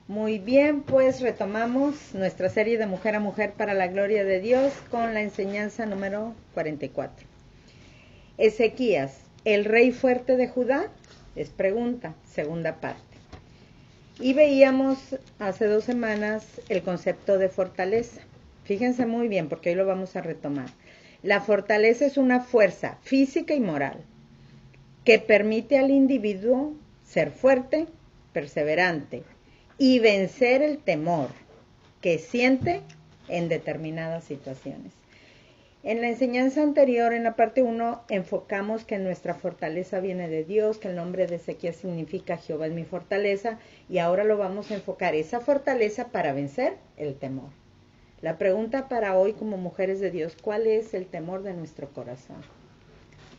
Muy bien, pues retomamos nuestra serie de Mujer a Mujer para la Gloria de Dios con la enseñanza número 44. Ezequías, ¿el rey fuerte de Judá? Es pregunta, segunda parte. Y veíamos hace 2 semanas el concepto de fortaleza. Fíjense muy bien porque hoy lo vamos a retomar. La fortaleza es una fuerza física y moral que permite al individuo ser fuerte, perseverante y vencer el temor que siente en determinadas situaciones. En la enseñanza anterior, en la parte 1, enfocamos que nuestra fortaleza viene de Dios, que el nombre de Ezequías significa Jehová es mi fortaleza, y ahora lo vamos a enfocar esa fortaleza para vencer el temor. La pregunta para hoy como mujeres de Dios, ¿cuál es el temor de nuestro corazón?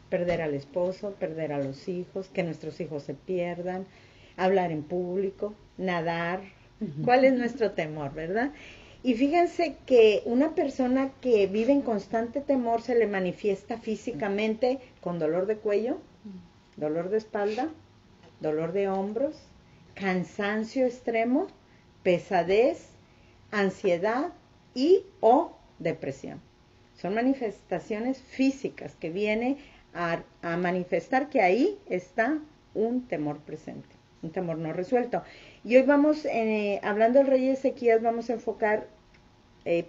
Perder al esposo, perder a los hijos, que nuestros hijos se pierdan, hablar en público, nadar. ¿Cuál es nuestro temor, verdad? Y fíjense que una persona que vive en constante temor se le manifiesta físicamente con dolor de cuello, dolor de espalda, dolor de hombros, cansancio extremo, pesadez, ansiedad y o depresión. Son manifestaciones físicas que vienen a manifestar que ahí está un temor presente, un temor no resuelto. Y hoy vamos, hablando del rey Ezequías, vamos a enfocar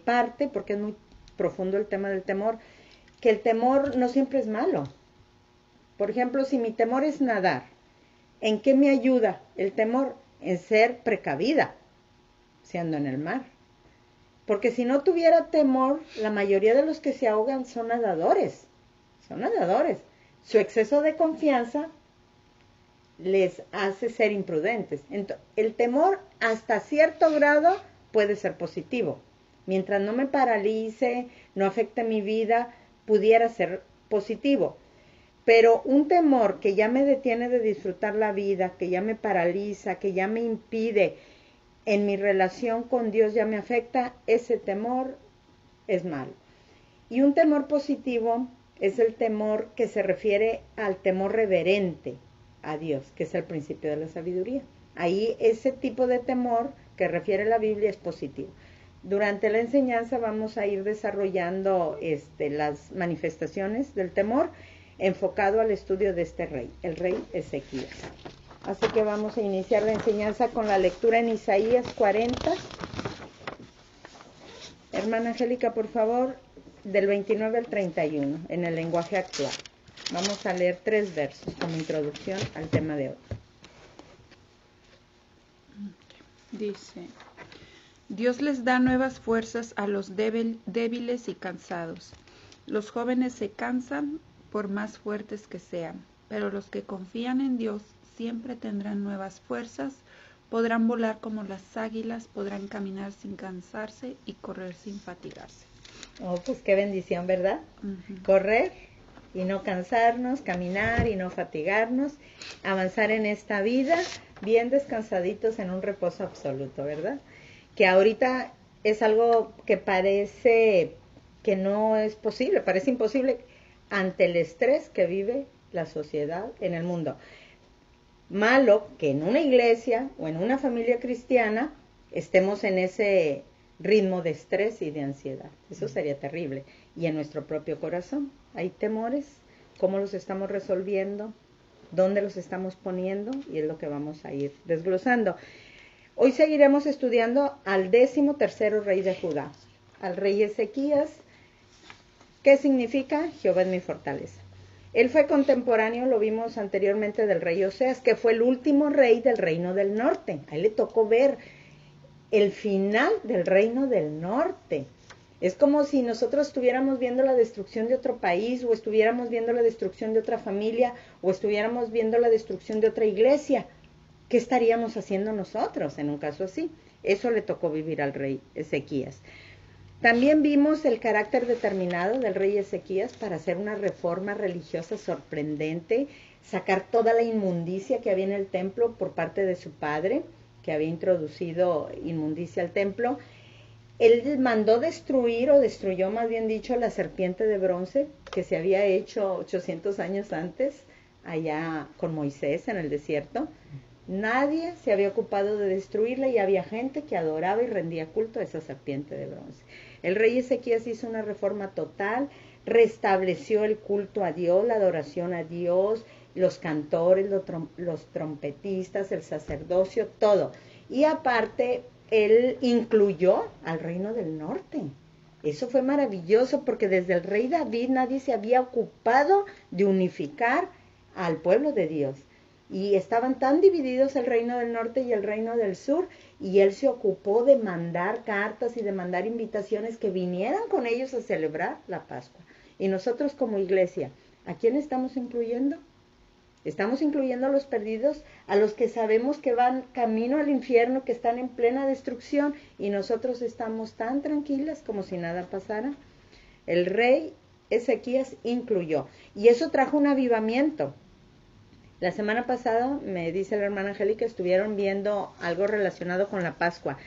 parte, porque es muy profundo el tema del temor, que el temor no siempre es malo. Por ejemplo, si mi temor es nadar, ¿en qué me ayuda el temor? En ser precavida, si ando en el mar. Porque si no tuviera temor, la mayoría de los que se ahogan son nadadores. Son nadadores. Su exceso de confianza les hace ser imprudentes. Entonces, el temor hasta cierto grado puede ser positivo. Mientras no me paralice, no afecte mi vida, pudiera ser positivo. Pero un temor que ya me detiene de disfrutar la vida, que ya me paraliza, que ya me impide en mi relación con Dios, ya me afecta, ese temor es malo. Y un temor positivo es el temor que se refiere al temor reverente a Dios, que es el principio de la sabiduría. Ahí ese tipo de temor que refiere la Biblia es positivo. Durante la enseñanza vamos a ir desarrollando las manifestaciones del temor enfocado al estudio de este rey, el rey Ezequías. Así que vamos a iniciar la enseñanza con la lectura en Isaías 40. Hermana Angélica, por favor, del 29 al 31, en el lenguaje actual. Vamos a leer 3 versos como introducción al tema de hoy. Dice: Dios les da nuevas fuerzas a los débiles y cansados. Los jóvenes se cansan por más fuertes que sean, pero los que confían en Dios siempre tendrán nuevas fuerzas, podrán volar como las águilas, podrán caminar sin cansarse y correr sin fatigarse. Oh, pues qué bendición, ¿verdad? Correr y no cansarnos, caminar y no fatigarnos, avanzar en esta vida bien descansaditos en un reposo absoluto, ¿verdad? Que ahorita es algo que parece que no es posible, parece imposible ante el estrés que vive la sociedad en el mundo. Malo que en una iglesia o en una familia cristiana estemos en ese ritmo de estrés y de ansiedad. Eso sería terrible. Y en nuestro propio corazón hay temores, cómo los estamos resolviendo, dónde los estamos poniendo, y es lo que vamos a ir desglosando. Hoy seguiremos estudiando al 13º rey de Judá, al rey Ezequías. ¿Qué significa? Jehová es mi fortaleza. Él fue contemporáneo, lo vimos anteriormente, del rey Oseas, que fue el último rey del reino del norte. A él le tocó ver el final del reino del norte. Es como si nosotros estuviéramos viendo la destrucción de otro país, o estuviéramos viendo la destrucción de otra familia, o estuviéramos viendo la destrucción de otra iglesia. ¿Qué estaríamos haciendo nosotros en un caso así? Eso le tocó vivir al rey Ezequías. También vimos el carácter determinado del rey Ezequías para hacer una reforma religiosa sorprendente, sacar toda la inmundicia que había en el templo por parte de su padre, que había introducido inmundicia al templo. Él mandó destruir, o destruyó más bien dicho, la serpiente de bronce que se había hecho 800 años antes, allá con Moisés en el desierto. Nadie se había ocupado de destruirla y había gente que adoraba y rendía culto a esa serpiente de bronce. El rey Ezequías hizo una reforma total, restableció el culto a Dios, la adoración a Dios, los cantores, los trompetistas, el sacerdocio, todo. Y aparte, él incluyó al reino del norte. Eso fue maravilloso porque desde el rey David nadie se había ocupado de unificar al pueblo de Dios. Y estaban tan divididos el reino del norte y el reino del sur, y él se ocupó de mandar cartas y de mandar invitaciones que vinieran con ellos a celebrar la Pascua. Y nosotros como iglesia, ¿a quién estamos incluyendo? Estamos incluyendo a los perdidos, a los que sabemos que van camino al infierno, que están en plena destrucción, y nosotros estamos tan tranquilas como si nada pasara. El rey Ezequías incluyó, y eso trajo un avivamiento. La semana pasada, me dice la hermana Angélica, estuvieron viendo algo relacionado con la Pascua.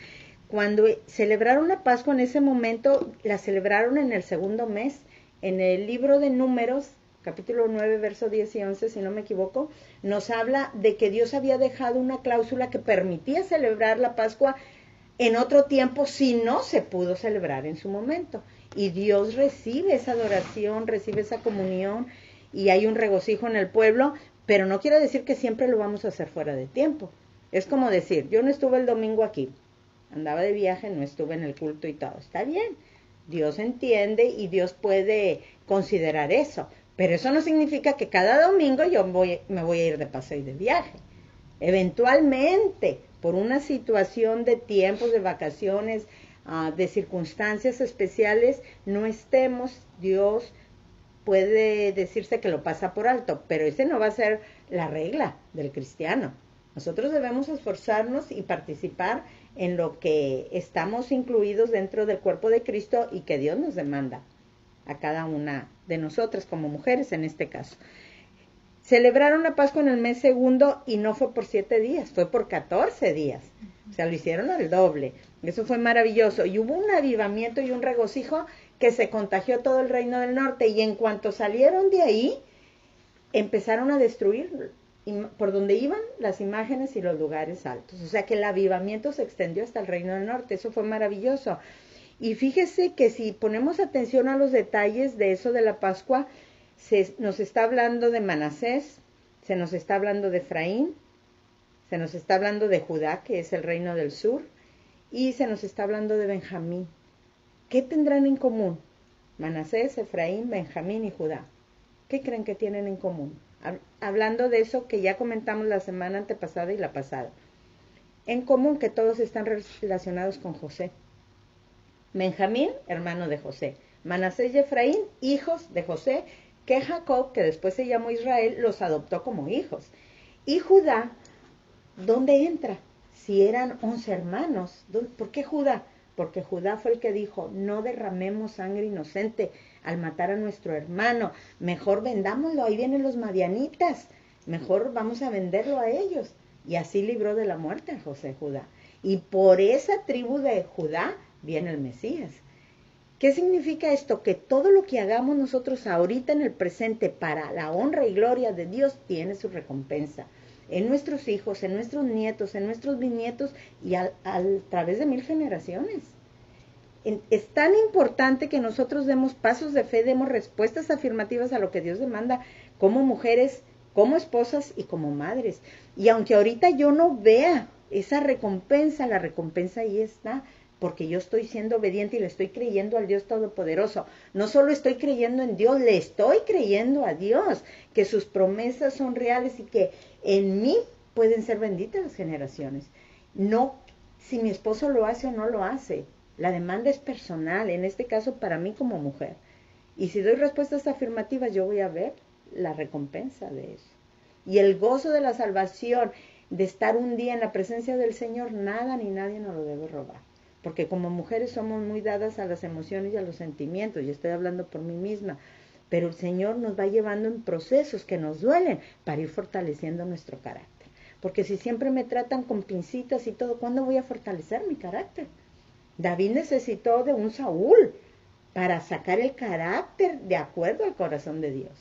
Cuando celebraron la Pascua en ese momento, la celebraron en el segundo mes. En el libro de Números, capítulo 9, verso 10 y 11, si no me equivoco, nos habla de que Dios había dejado una cláusula que permitía celebrar la Pascua en otro tiempo si no se pudo celebrar en su momento. Y Dios recibe esa adoración, recibe esa comunión y hay un regocijo en el pueblo, pero no quiere decir que siempre lo vamos a hacer fuera de tiempo. Es como decir, yo no estuve el domingo aquí, andaba de viaje, no estuve en el culto y todo. Está bien, Dios entiende y Dios puede considerar eso. Pero eso no significa que cada domingo me voy a ir de paseo y de viaje. Eventualmente, por una situación de tiempos, de vacaciones, de circunstancias especiales, no estemos, Dios puede decirse que lo pasa por alto, pero ese no va a ser la regla del cristiano. Nosotros debemos esforzarnos y participar en lo que estamos incluidos dentro del cuerpo de Cristo y que Dios nos demanda a cada una de nosotras como mujeres en este caso. Celebraron la Pascua en el mes segundo y no fue por 7 días, fue por 14 días. O sea, lo hicieron al doble. Eso fue maravilloso. Y hubo un avivamiento y un regocijo que se contagió todo el reino del norte. Y en cuanto salieron de ahí, empezaron a destruir por donde iban las imágenes y los lugares altos. O sea que el avivamiento se extendió hasta el reino del norte. Eso fue maravilloso. Y fíjese que si ponemos atención a los detalles de eso de la Pascua, nos está hablando de Manasés, se nos está hablando de Efraín, se nos está hablando de Judá, que es el reino del sur, y se nos está hablando de Benjamín. ¿Qué tendrán en común? Manasés, Efraín, Benjamín y Judá. ¿Qué creen que tienen en común? Hablando de eso que ya comentamos la semana antepasada y la pasada. En común que todos están relacionados con José. Benjamín, hermano de José. Manasés y Efraín, hijos de José, que Jacob, que después se llamó Israel, los adoptó como hijos. Y Judá, ¿dónde entra? Si eran 11 hermanos. ¿Por qué Judá? Porque Judá fue el que dijo, no derramemos sangre inocente al matar a nuestro hermano. Mejor vendámoslo, ahí vienen los madianitas. Mejor vamos a venderlo a ellos. Y así libró de la muerte a José Judá. Y por esa tribu de Judá viene el Mesías. ¿Qué significa esto? Que todo lo que hagamos nosotros ahorita en el presente para la honra y gloria de Dios tiene su recompensa. En nuestros hijos, en nuestros nietos, en nuestros bisnietos y a través de 1000 generaciones. Es tan importante que nosotros demos pasos de fe, demos respuestas afirmativas a lo que Dios demanda como mujeres, como esposas y como madres. Y aunque ahorita yo no vea esa recompensa, la recompensa ahí está, porque yo estoy siendo obediente y le estoy creyendo al Dios Todopoderoso. No solo estoy creyendo en Dios, le estoy creyendo a Dios, que sus promesas son reales y que en mí pueden ser benditas las generaciones. No si mi esposo lo hace o no lo hace. La demanda es personal, en este caso para mí como mujer. Y si doy respuestas afirmativas, yo voy a ver la recompensa de eso. Y el gozo de la salvación, de estar un día en la presencia del Señor, nada ni nadie nos lo debe robar. Porque como mujeres somos muy dadas a las emociones y a los sentimientos, y estoy hablando por mí misma, pero el Señor nos va llevando en procesos que nos duelen para ir fortaleciendo nuestro carácter. Porque si siempre me tratan con pincitas y todo, ¿cuándo voy a fortalecer mi carácter? David necesitó de un Saúl para sacar el carácter de acuerdo al corazón de Dios.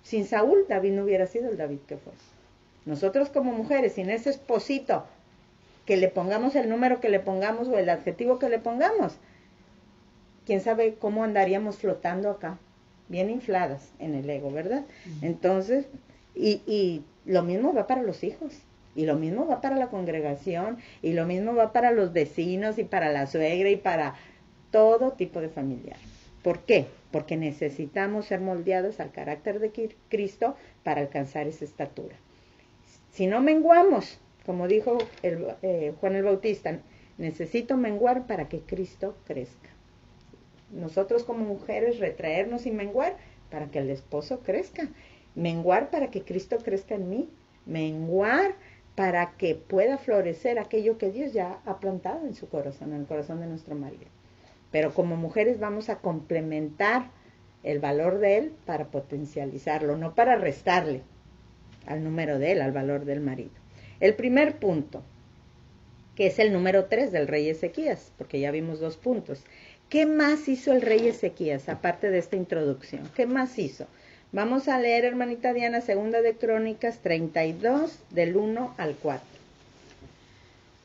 Sin Saúl, David no hubiera sido el David que fue. Nosotros como mujeres, sin ese esposito, que le pongamos el número que le pongamos o el adjetivo que le pongamos, quién sabe cómo andaríamos flotando acá, bien infladas en el ego, ¿verdad? Entonces, y lo mismo va para los hijos, y lo mismo va para la congregación, y lo mismo va para los vecinos, y para la suegra, y para todo tipo de familiar. ¿Por qué? Porque necesitamos ser moldeados al carácter de Cristo para alcanzar esa estatura. Si no menguamos, como dijo Juan el Bautista, necesito menguar para que Cristo crezca. Nosotros como mujeres retraernos y menguar para que el esposo crezca. Menguar para que Cristo crezca en mí. Menguar para que pueda florecer aquello que Dios ya ha plantado en su corazón, en el corazón de nuestro marido. Pero como mujeres vamos a complementar el valor de él para potencializarlo, no para restarle al número de él, al valor del marido. El primer punto, que es el número 3 del rey Ezequías, porque ya vimos 2 puntos. ¿Qué más hizo el rey Ezequías, aparte de esta introducción? ¿Qué más hizo? Vamos a leer, hermanita Diana, Segunda de Crónicas 32, del 1 al 4.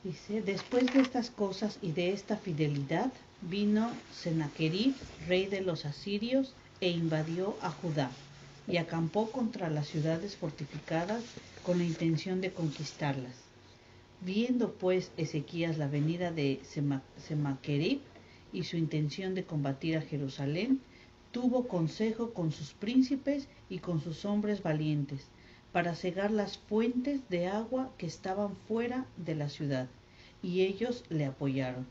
Dice, después de estas cosas y de esta fidelidad, vino Sennacherib, rey de los asirios, e invadió a Judá, y acampó contra las ciudades fortificadas con la intención de conquistarlas. Viendo pues Ezequías la venida de Sennacherib y su intención de combatir a Jerusalén, tuvo consejo con sus príncipes y con sus hombres valientes, para cegar las fuentes de agua que estaban fuera de la ciudad, y ellos le apoyaron.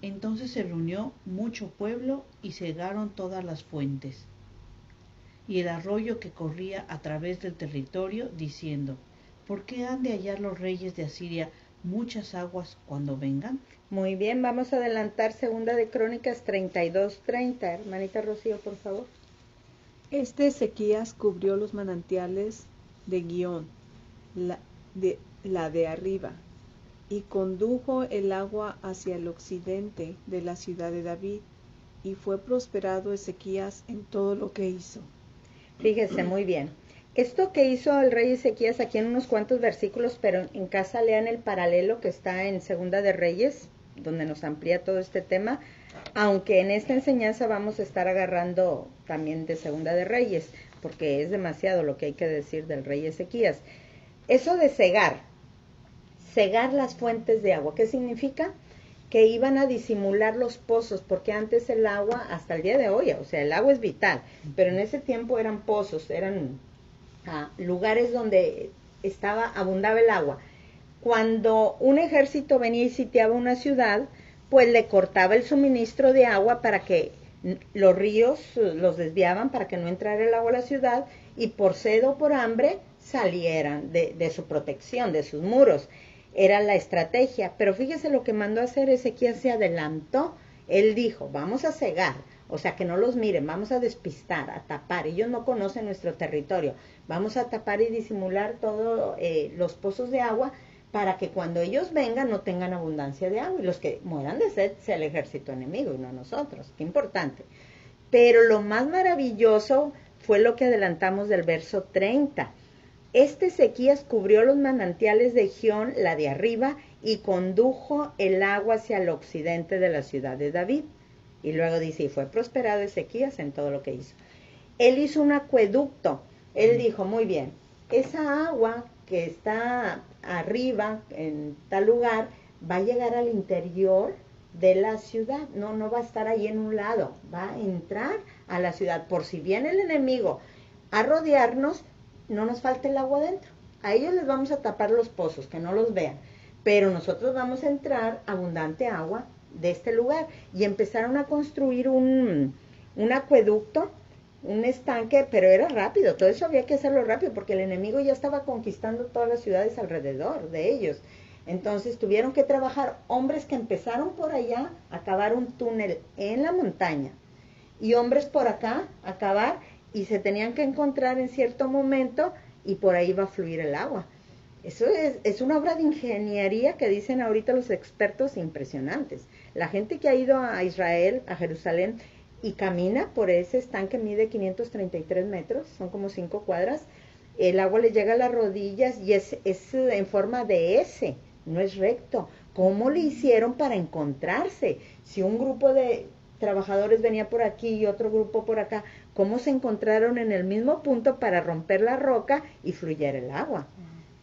Entonces se reunió mucho pueblo y cegaron todas las fuentes y el arroyo que corría a través del territorio, diciendo, ¿por qué han de hallar los reyes de Asiria muchas aguas cuando vengan? Muy bien, vamos a adelantar Segunda de Crónicas 32:30. Hermanita Rocío, por favor. Este Ezequías cubrió los manantiales de Gihón, la de arriba, y condujo el agua hacia el occidente de la ciudad de David, y fue prosperado Ezequías en todo lo que hizo. Fíjese muy bien. Esto que hizo el rey Ezequías aquí en unos cuantos versículos, pero en casa lean el paralelo que está en Segunda de Reyes, donde nos amplía todo este tema, aunque en esta enseñanza vamos a estar agarrando también de Segunda de Reyes, porque es demasiado lo que hay que decir del rey Ezequías. Eso de cegar las fuentes de agua, ¿qué significa? Que iban a disimular los pozos, porque antes el agua, hasta el día de hoy, o sea, el agua es vital, pero en ese tiempo eran pozos, eran lugares donde abundaba el agua. Cuando un ejército venía y sitiaba una ciudad, pues le cortaba el suministro de agua para que los ríos los desviaban para que no entrara el agua a la ciudad y por sed o por hambre salieran de su protección, de sus muros. Era la estrategia, pero fíjese lo que mandó a hacer Ezequías, se adelantó. Él dijo, vamos a cegar, o sea, que no los miren, vamos a despistar, a tapar. Ellos no conocen nuestro territorio. Vamos a tapar y disimular todos los pozos de agua para que cuando ellos vengan no tengan abundancia de agua y los que mueran de sed sea el ejército enemigo y no nosotros. Qué importante. Pero lo más maravilloso fue lo que adelantamos del verso 30. Este Ezequías cubrió los manantiales de Gihón, la de arriba, y condujo el agua hacia el occidente de la ciudad de David. Y luego dice, y fue prosperado Ezequías en todo lo que hizo. Él hizo un acueducto. Él dijo, muy bien, esa agua que está arriba, en tal lugar, va a llegar al interior de la ciudad. No va a estar ahí en un lado, va a entrar a la ciudad. Por si viene el enemigo a rodearnos, no nos falte el agua adentro. A ellos les vamos a tapar los pozos, que no los vean. Pero nosotros vamos a entrar abundante agua de este lugar. Y empezaron a construir un acueducto, un estanque, pero era rápido. Todo eso había que hacerlo rápido porque el enemigo ya estaba conquistando todas las ciudades alrededor de ellos. Entonces tuvieron que trabajar hombres que empezaron por allá a cavar un túnel en la montaña. Y hombres por acá a cavar y se tenían que encontrar en cierto momento y por ahí va a fluir el agua. Eso es una obra de ingeniería que dicen ahorita los expertos impresionantes. La gente que ha ido a Israel, a Jerusalén, y camina por ese estanque, mide 533 metros, son como 5 cuadras, el agua les llega a las rodillas y es en forma de S, no es recto. ¿Cómo le hicieron para encontrarse? Si un grupo de trabajadores venía por aquí y otro grupo por acá, ¿cómo se encontraron en el mismo punto para romper la roca y fluyera el agua?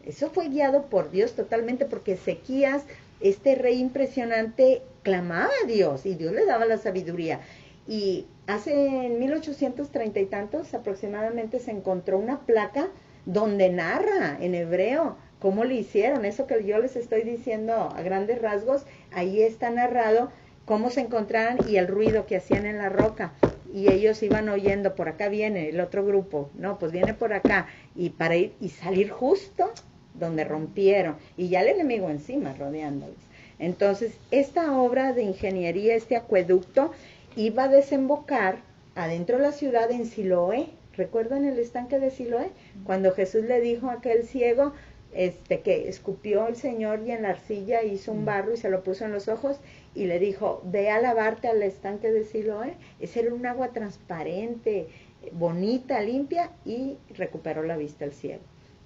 Eso fue guiado por Dios totalmente, porque Ezequías, este rey impresionante, clamaba a Dios y Dios le daba la sabiduría. Y hace en 1830 y tantos aproximadamente se encontró una placa donde narra en hebreo cómo le hicieron. Eso que yo les estoy diciendo a grandes rasgos, ahí está narrado cómo se encontraron y el ruido que hacían en la roca. Y ellos iban oyendo, por acá viene el otro grupo, no, pues viene por acá, y para ir y salir justo donde rompieron, y ya el enemigo encima rodeándolos. Entonces, esta obra de ingeniería, este acueducto, iba a desembocar adentro de la ciudad en Siloé. ¿Recuerdan el estanque de Siloé? Cuando Jesús le dijo a aquel ciego, que escupió el Señor y en la arcilla hizo un barro y se lo puso en los ojos y le dijo, ve a lavarte al estanque de Siloé. Ese era un agua transparente, bonita, limpia, y recuperó la vista el ciego.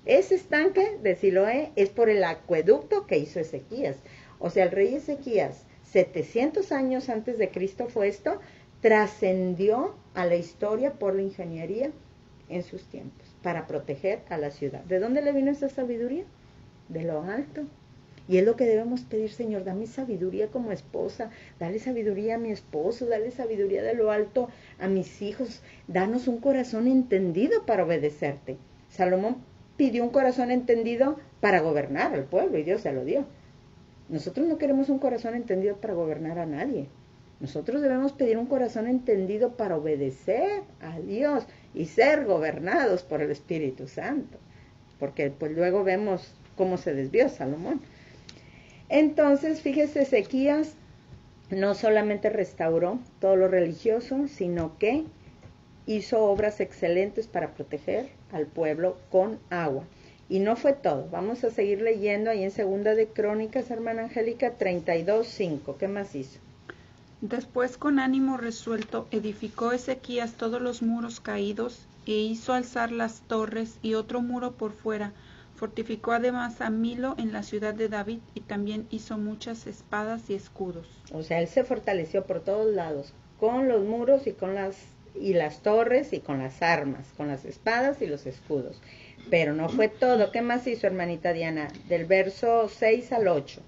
Ese estanque de Siloé es por el acueducto que hizo Ezequías. O sea, el rey Ezequías, 700 años antes de Cristo fue esto, trascendió a la historia por la ingeniería en sus tiempos, para proteger a la ciudad. ¿De dónde le vino esa sabiduría? De lo alto. Y es lo que debemos pedir, Señor, dame sabiduría como esposa, dale sabiduría a mi esposo, dale sabiduría de lo alto a mis hijos, danos un corazón entendido para obedecerte. Salomón pidió un corazón entendido para gobernar al pueblo y Dios se lo dio. Nosotros no queremos un corazón entendido para gobernar a nadie. Nosotros debemos pedir un corazón entendido para obedecer a Dios y ser gobernados por el Espíritu Santo. Porque pues luego vemos cómo se desvió Salomón. Entonces, fíjese, Ezequías no solamente restauró todo lo religioso, sino que hizo obras excelentes para proteger al pueblo con agua. Y no fue todo. Vamos a seguir leyendo ahí en Segunda de Crónicas, hermana Angélica, 32:5. ¿Qué más hizo? Después, con ánimo resuelto, edificó Ezequías todos los muros caídos e hizo alzar las torres y otro muro por fuera. Fortificó además a Milo en la ciudad de David y también hizo muchas espadas y escudos. O sea, él se fortaleció por todos lados, con los muros y con las torres y con las armas, con las espadas y los escudos. Pero no fue todo. ¿Qué más hizo, hermanita Diana? Del verso 6 al 8.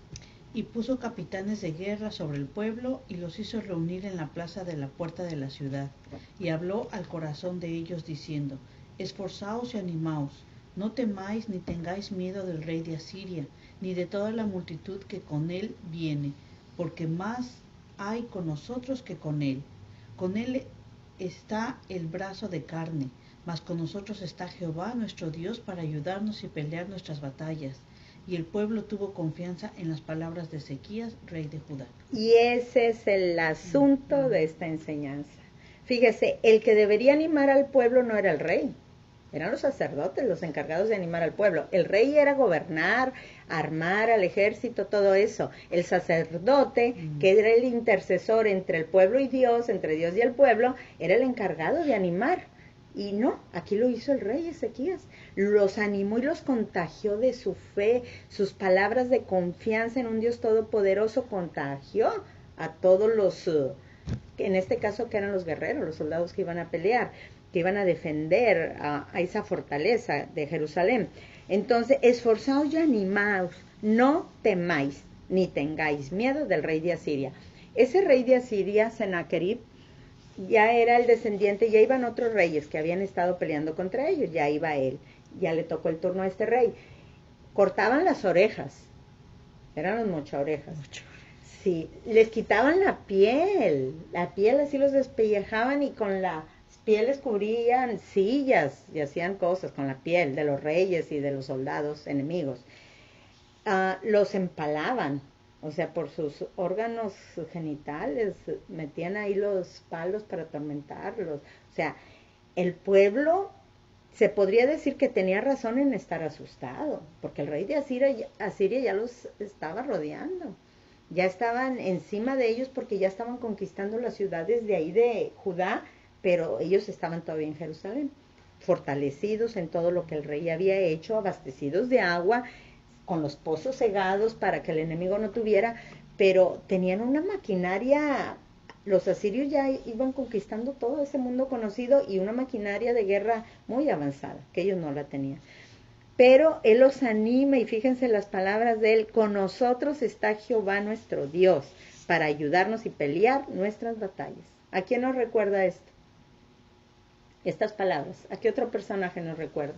Y puso capitanes de guerra sobre el pueblo y los hizo reunir en la plaza de la puerta de la ciudad. Y habló al corazón de ellos diciendo, esforzaos y animaos, no temáis ni tengáis miedo del rey de Asiria, ni de toda la multitud que con él viene, porque más hay con nosotros que con él. Con él está el brazo de carne, mas con nosotros está Jehová nuestro Dios para ayudarnos y pelear nuestras batallas. Y el pueblo tuvo confianza en las palabras de Ezequías, rey de Judá. Y ese es el asunto de esta enseñanza. Fíjese, el que debería animar al pueblo no era el rey, eran los sacerdotes los encargados de animar al pueblo. El rey era gobernar, armar al ejército, todo eso. El sacerdote, que era el intercesor entre el pueblo y Dios, entre Dios y el pueblo, era el encargado de animar. Y no, aquí lo hizo el rey Ezequías. Los animó y los contagió de su fe, sus palabras de confianza en un Dios todopoderoso contagió a todos los, en este caso que eran los guerreros, los soldados que iban a pelear, que iban a defender a esa fortaleza de Jerusalén. Entonces, esforzaos y animaos, no temáis ni tengáis miedo del rey de Asiria. Ese rey de Asiria, Sennacherib, ya era el descendiente, ya iban otros reyes que habían estado peleando contra ellos, ya iba él, ya le tocó el turno a este rey. Cortaban las orejas, eran los mochaorejas. Sí, les quitaban la piel así los despellejaban y con la piel les cubrían sillas y hacían cosas con la piel de los reyes y de los soldados enemigos. Los empalaban. O sea, por sus órganos genitales, metían ahí los palos para atormentarlos. O sea, el pueblo se podría decir que tenía razón en estar asustado, porque el rey de Asiria ya los estaba rodeando. Ya estaban encima de ellos porque ya estaban conquistando las ciudades de ahí de Judá, pero ellos estaban todavía en Jerusalén. fortalecidos en todo lo que el rey había hecho, abastecidos de agua, con los pozos cegados para que el enemigo no tuviera, pero tenían una maquinaria. Los asirios ya iban conquistando todo ese mundo conocido y una maquinaria de guerra muy avanzada, que ellos no la tenían. Pero Él los anima y fíjense las palabras de Él: con nosotros está Jehová nuestro Dios para ayudarnos y pelear nuestras batallas. ¿A quién nos recuerda esto? Estas palabras. ¿A qué otro personaje nos recuerda?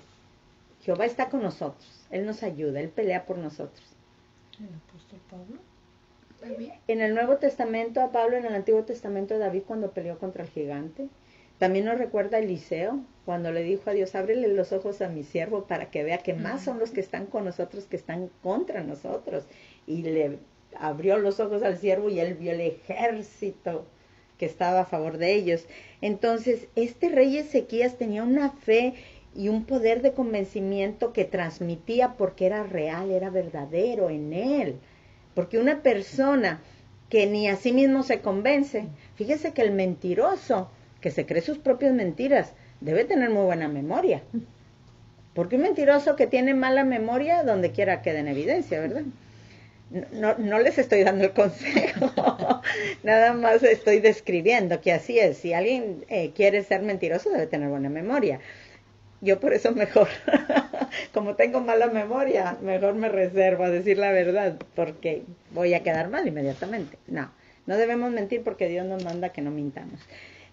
Jehová está con nosotros, Él nos ayuda, Él pelea por nosotros. ¿El apóstol Pablo? David. En el Nuevo Testamento a Pablo, en el Antiguo Testamento a David cuando peleó contra el gigante. También nos recuerda a Eliseo cuando le dijo a Dios: ábrele los ojos a mi siervo para que vea que más son los que están con nosotros que están contra nosotros. Y le abrió los ojos al siervo y él vio el ejército que estaba a favor de ellos. Entonces, este rey Ezequías tenía una fe y un poder de convencimiento que transmitía porque era real, era verdadero en él. Porque una persona que ni a sí mismo se convence, fíjese que el mentiroso, que se cree sus propias mentiras, debe tener muy buena memoria. Porque un mentiroso que tiene mala memoria, donde quiera queda en evidencia, ¿verdad? No les estoy dando el consejo, nada más estoy describiendo que así es. Si alguien quiere ser mentiroso, debe tener buena memoria. Yo por eso mejor, como tengo mala memoria, mejor me reservo a decir la verdad, porque voy a quedar mal inmediatamente. No debemos mentir porque Dios nos manda que no mintamos.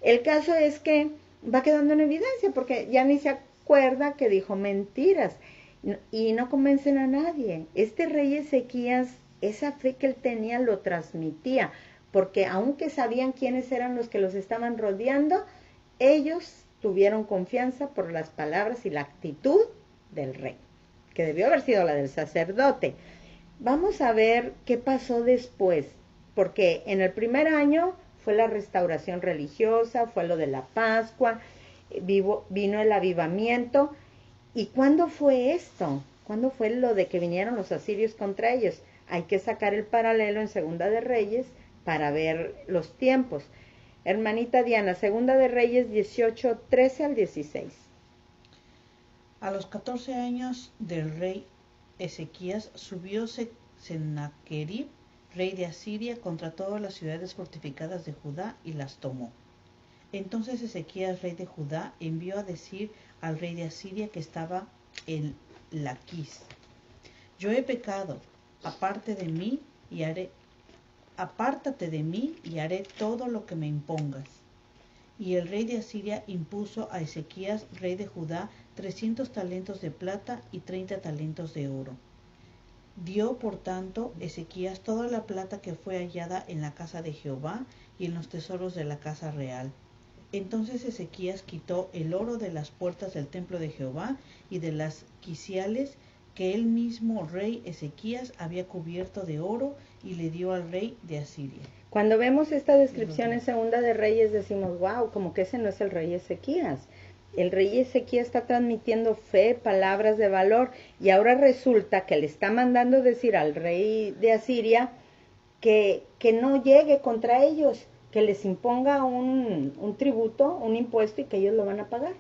El caso es que va quedando en evidencia, porque ya ni se acuerda que dijo mentiras y no convencen a nadie. Este rey Ezequías, esa fe que él tenía lo transmitía, porque aunque sabían quiénes eran los que los estaban rodeando, ellos tuvieron confianza por las palabras y la actitud del rey, que debió haber sido la del sacerdote. Vamos a ver qué pasó después, porque en el primer año fue la restauración religiosa, fue lo de la Pascua, vino el avivamiento. ¿Y cuándo fue esto? ¿Cuándo fue lo de que vinieron los asirios contra ellos? Hay que sacar el paralelo en Segunda de Reyes para ver los tiempos. Hermanita Diana, Segunda de Reyes 18, 13 al 16. A los 14 años del rey Ezequías subió Sennacherib, rey de Asiria, contra todas las ciudades fortificadas de Judá y las tomó. Entonces Ezequías, rey de Judá, envió a decir al rey de Asiria que estaba en Laquis: yo he pecado, apártate de mí y haré todo lo que me impongas. Y el rey de Asiria impuso a Ezequías, rey de Judá, 300 talentos de plata y 30 talentos de oro. Dio, por tanto, Ezequías toda la plata que fue hallada en la casa de Jehová y en los tesoros de la casa real. Entonces Ezequías quitó el oro de las puertas del templo de Jehová y de las quiciales que el mismo rey Ezequías había cubierto de oro, y le dio al rey de Asiria. Cuando vemos esta descripción en Segunda de Reyes decimos: wow, como que ese no es el rey Ezequías. El rey Ezequías está transmitiendo fe, palabras de valor, y ahora resulta que le está mandando decir al rey de Asiria que no llegue contra ellos, que les imponga un tributo, un impuesto, y que ellos lo van a pagar.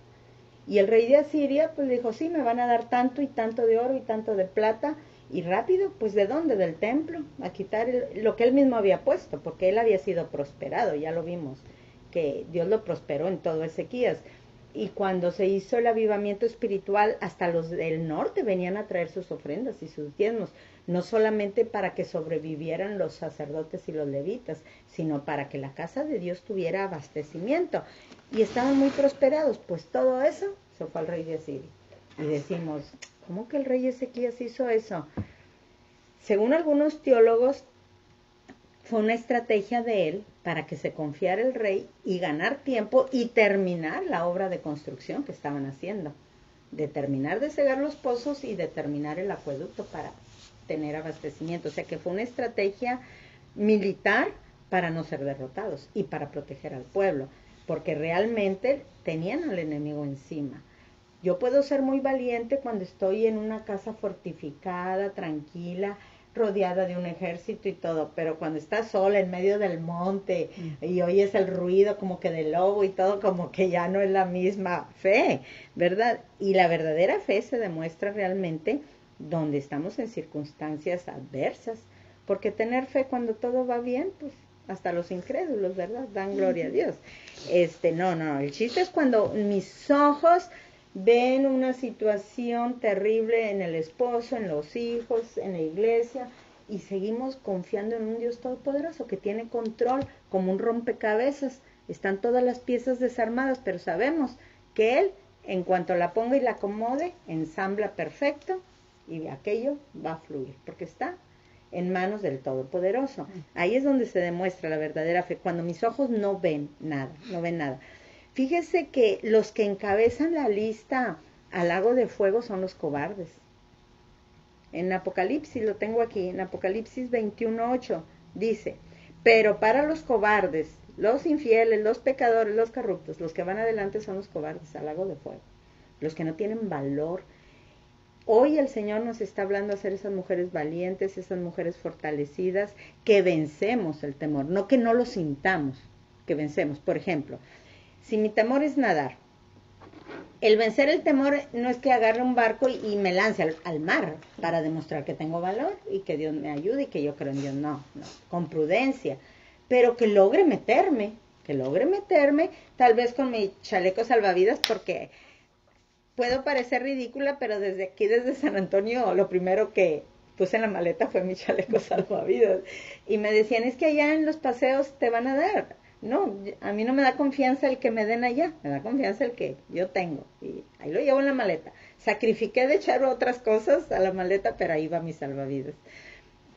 Y el rey de Asiria pues dijo: sí, me van a dar tanto y tanto de oro y tanto de plata. Y rápido, pues ¿de dónde? Del templo, a quitar lo que él mismo había puesto, porque él había sido prosperado, ya lo vimos, que Dios lo prosperó en todo Ezequías. Y cuando se hizo el avivamiento espiritual, hasta los del norte venían a traer sus ofrendas y sus diezmos, no solamente para que sobrevivieran los sacerdotes y los levitas, sino para que la casa de Dios tuviera abastecimiento. Y estaban muy prosperados, pues todo eso se fue al rey de Asiria. Y decimos: ¿cómo que el rey Ezequías hizo eso? Según algunos teólogos, fue una estrategia de él para que se confiara el rey y ganar tiempo y terminar la obra de construcción que estaban haciendo. De terminar de cegar los pozos y de terminar el acueducto para tener abastecimiento. O sea que fue una estrategia militar para no ser derrotados y para proteger al pueblo, porque realmente tenían al enemigo encima. Yo puedo ser muy valiente cuando estoy en una casa fortificada, tranquila, rodeada de un ejército y todo, pero cuando estás sola en medio del monte y oyes el ruido como que del lobo y todo, como que ya no es la misma fe, ¿verdad? Y la verdadera fe se demuestra realmente donde estamos en circunstancias adversas, porque tener fe cuando todo va bien, pues hasta los incrédulos, ¿verdad? Dan gloria a Dios. No, el chiste es cuando mis ojos ven una situación terrible en el esposo, en los hijos, en la iglesia, y seguimos confiando en un Dios todopoderoso que tiene control como un rompecabezas. Están todas las piezas desarmadas, pero sabemos que Él, en cuanto la ponga y la acomode, ensambla perfecto y aquello va a fluir, porque está en manos del Todopoderoso. Ahí es donde se demuestra la verdadera fe, cuando mis ojos no ven nada, no ven nada. Fíjese que los que encabezan la lista al lago de fuego son los cobardes. En Apocalipsis, lo tengo aquí, en Apocalipsis 21:8, dice, pero para los cobardes, los infieles, los pecadores, los corruptos, los que van adelante son los cobardes al lago de fuego, los que no tienen valor. Hoy el Señor nos está hablando a ser esas mujeres valientes, esas mujeres fortalecidas, que vencemos el temor, no que no lo sintamos, que vencemos. Por ejemplo, si mi temor es nadar, el vencer el temor no es que agarre un barco y me lance al mar para demostrar que tengo valor y que Dios me ayude y que yo creo en Dios. No, con prudencia, pero que logre meterme, tal vez con mi chaleco salvavidas, porque puedo parecer ridícula, pero desde aquí, desde San Antonio, lo primero que puse en la maleta fue mi chaleco salvavidas. Y me decían, es que allá en los paseos te van a dar. No, a mí no me da confianza el que me den allá, me da confianza el que yo tengo. Y ahí lo llevo en la maleta. Sacrifiqué de echar otras cosas a la maleta, pero ahí va mi salvavidas.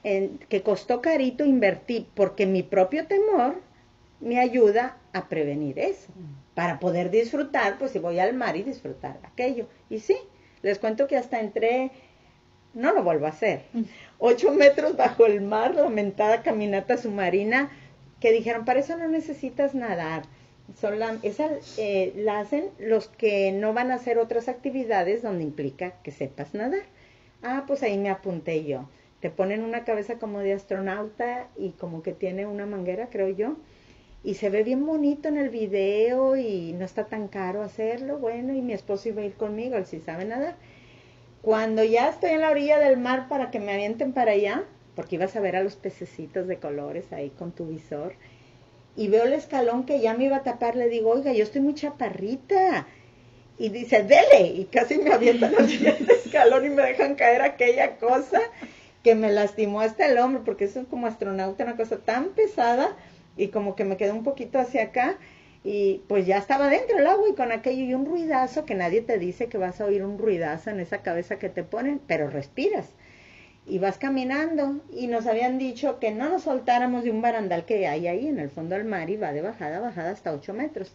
Que costó carito invertir, porque mi propio temor me ayuda a prevenir eso. Para poder disfrutar, pues si voy al mar y disfrutar aquello. Y sí, les cuento que hasta entré, no lo vuelvo a hacer, 8 metros bajo el mar, lamentada caminata submarina, que dijeron, para eso no necesitas nadar. La hacen los que no van a hacer otras actividades donde implica que sepas nadar. Ah, pues ahí me apunté yo. Te ponen una cabeza como de astronauta y como que tiene una manguera, creo yo. Y se ve bien bonito en el video y no está tan caro hacerlo. Bueno, y mi esposo iba a ir conmigo, él sí sabe nadar. Cuando ya estoy en la orilla del mar para que me avienten para allá, porque ibas a ver a los pececitos de colores ahí con tu visor, y veo el escalón que ya me iba a tapar, le digo, oiga, yo estoy muy chaparrita. Y dice, dele, y casi me avientan al siguiente escalón y me dejan caer aquella cosa que me lastimó hasta el hombro, porque eso es como astronauta, una cosa tan pesada, y como que me quedó un poquito hacia acá, y pues ya estaba dentro del agua y con aquello y un ruidazo, que nadie te dice que vas a oír un ruidazo en esa cabeza que te ponen, pero respiras. Y vas caminando, y nos habían dicho que no nos soltáramos de un barandal que hay ahí en el fondo del mar y va de bajada a bajada hasta 8 metros.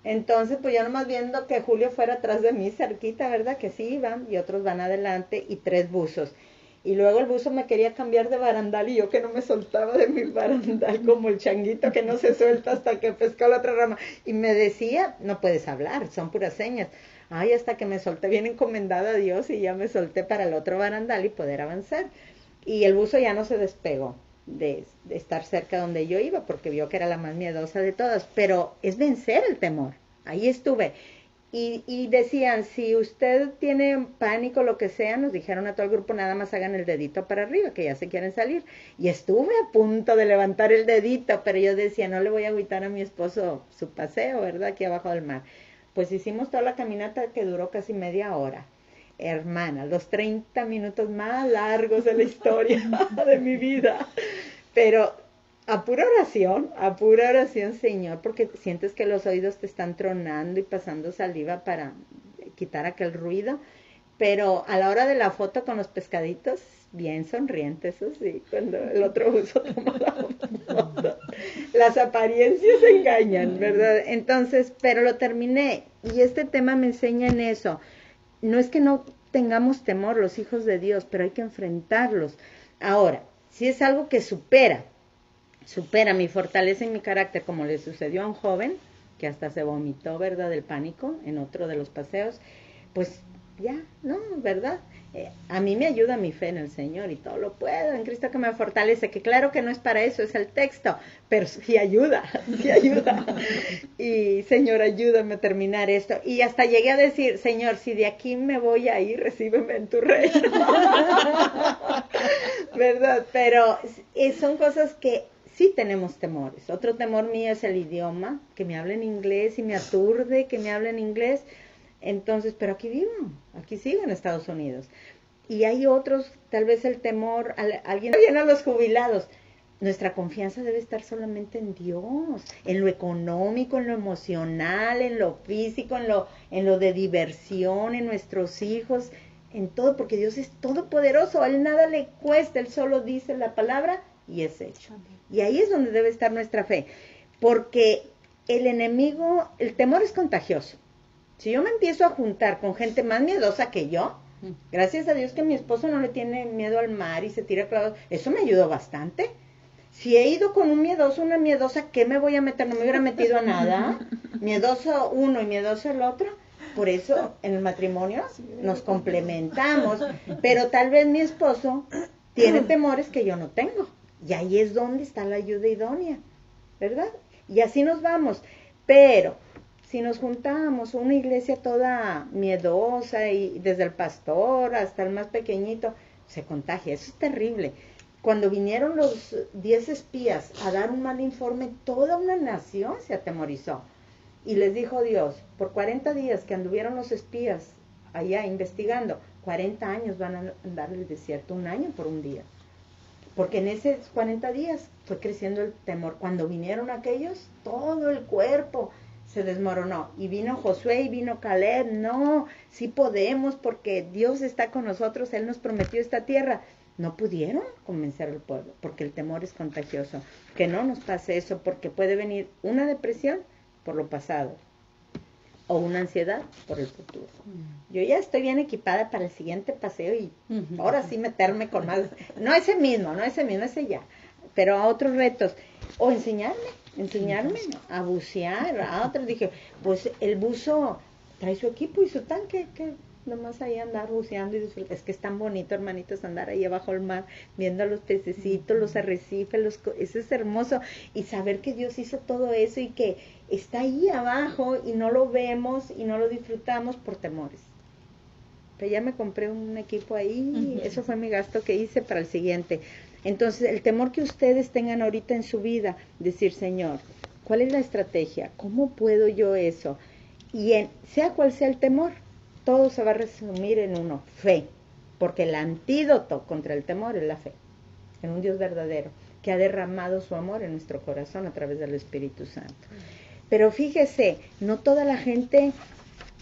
Entonces, pues yo nomás viendo que Julio fuera atrás de mí, cerquita, ¿verdad? Que sí iban, y otros van adelante, y 3 buzos. Y luego el buzo me quería cambiar de barandal, y yo que no me soltaba de mi barandal, como el changuito que no se suelta hasta que pescó la otra rama. Y me decía, no puedes hablar, son puras señas. Ay, hasta que me solté bien encomendada a Dios, y ya me solté para el otro barandal y poder avanzar. Y el buzo ya no se despegó de estar cerca donde yo iba, porque vio que era la más miedosa de todas, pero es vencer el temor. Ahí estuve. Y decían, si usted tiene pánico, lo que sea, nos dijeron a todo el grupo, nada más hagan el dedito para arriba, que ya se quieren salir. Y estuve a punto de levantar el dedito, pero yo decía, no le voy a agüitar a mi esposo su paseo, ¿verdad? Aquí abajo del mar. Pues hicimos toda la caminata que duró casi media hora. Hermana, los 30 minutos más largos de la historia de mi vida. Pero a pura oración, Señor, porque sientes que los oídos te están tronando y pasando saliva para quitar aquel ruido. Pero a la hora de la foto con los pescaditos, bien sonriente, eso sí, cuando el otro buzo toma la foto. Las apariencias engañan, ¿verdad? Entonces, pero lo terminé. Y este tema me enseña en eso. No es que no tengamos temor los hijos de Dios, pero hay que enfrentarlos. Ahora, si es algo que supera mi fortaleza y mi carácter, como le sucedió a un joven, que hasta se vomitó, ¿verdad?, del pánico en otro de los paseos, pues ya, ¿no? ¿Verdad? A mí me ayuda mi fe en el Señor y todo lo puedo en Cristo que me fortalece, que claro que no es para eso, es el texto, pero sí ayuda, sí ayuda. Y Señor, ayúdame a terminar esto. Y hasta llegué a decir, Señor, si de aquí me voy a ir, recíbeme en tu reino. ¿Verdad? Pero son cosas que sí tenemos temores. Otro temor mío es el idioma, que me hablen inglés y me aturde que me hablen inglés. Entonces, pero aquí vivo, aquí sigo en Estados Unidos. Y hay otros, tal vez el temor, alguien viene a los jubilados. Nuestra confianza debe estar solamente en Dios, en lo económico, en lo emocional, en lo físico, en lo de diversión, en nuestros hijos, en todo, porque Dios es todopoderoso, a Él nada le cuesta, Él solo dice la palabra y es hecho. Y ahí es donde debe estar nuestra fe, porque el enemigo, el temor es contagioso. Si yo me empiezo a juntar con gente más miedosa que yo, gracias a Dios que mi esposo no le tiene miedo al mar y se tira clavado, eso me ayudó bastante. Si he ido con un miedoso, una miedosa, ¿qué me voy a meter? No me hubiera metido a nada. Miedoso uno y miedoso el otro. Por eso en el matrimonio nos complementamos. Pero tal vez mi esposo tiene temores que yo no tengo. Y ahí es donde está la ayuda idónea, ¿verdad? Y así nos vamos. Pero si nos juntamos una iglesia toda miedosa y desde el pastor hasta el más pequeñito, se contagia. Eso es terrible. Cuando vinieron los 10 espías a dar un mal informe, toda una nación se atemorizó. Y les dijo Dios, por 40 días que anduvieron los espías allá investigando, 40 años van a andar en el desierto, un año por un día. Porque en esos 40 días fue creciendo el temor. Cuando vinieron aquellos, todo el cuerpo se desmoronó. Y vino Josué y vino Caleb. No, sí podemos porque Dios está con nosotros, Él nos prometió esta tierra. No pudieron convencer al pueblo, porque el temor es contagioso. Que no nos pase eso, porque puede venir una depresión por lo pasado, o una ansiedad por el futuro. Yo ya estoy bien equipada para el siguiente paseo y ahora sí meterme con más, no ese mismo, ese ya, pero a otros retos. O enseñarme a bucear, a otros. Dije, pues el buzo trae su equipo y su tanque, que nomás ahí andar buceando y disfrutar. Es que es tan bonito, hermanitos, andar ahí abajo del mar, viendo a los pececitos, los arrecifes, eso es hermoso. Y saber que Dios hizo todo eso y que está ahí abajo y no lo vemos y no lo disfrutamos por temores. Pero ya me compré un equipo ahí, eso fue mi gasto que hice para el siguiente. Entonces, el temor que ustedes tengan ahorita en su vida, decir, Señor, ¿cuál es la estrategia? ¿Cómo puedo yo eso? Y sea cual sea el temor, todo se va a resumir en uno, fe, porque el antídoto contra el temor es la fe, en un Dios verdadero, que ha derramado su amor en nuestro corazón a través del Espíritu Santo. Pero fíjese, no toda la gente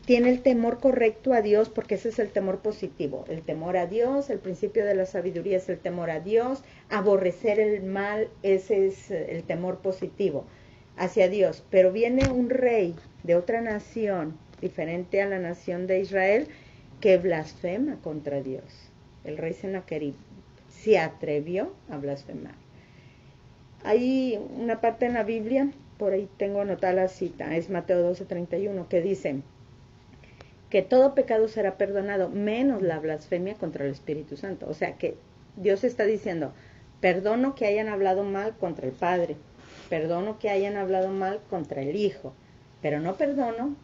tiene el temor correcto a Dios, porque ese es el temor positivo, el temor a Dios, el principio de la sabiduría es el temor a Dios, aborrecer el mal, ese es el temor positivo hacia Dios. Pero viene un rey de otra nación, diferente a la nación de Israel, que blasfema contra Dios. El rey Sennacherib se atrevió a blasfemar. Hay una parte en la Biblia, por ahí tengo anotada la cita, es Mateo 12:31, que dice que todo pecado será perdonado, menos la blasfemia contra el Espíritu Santo. O sea que Dios está diciendo, perdono que hayan hablado mal contra el Padre, perdono que hayan hablado mal contra el Hijo, pero no perdono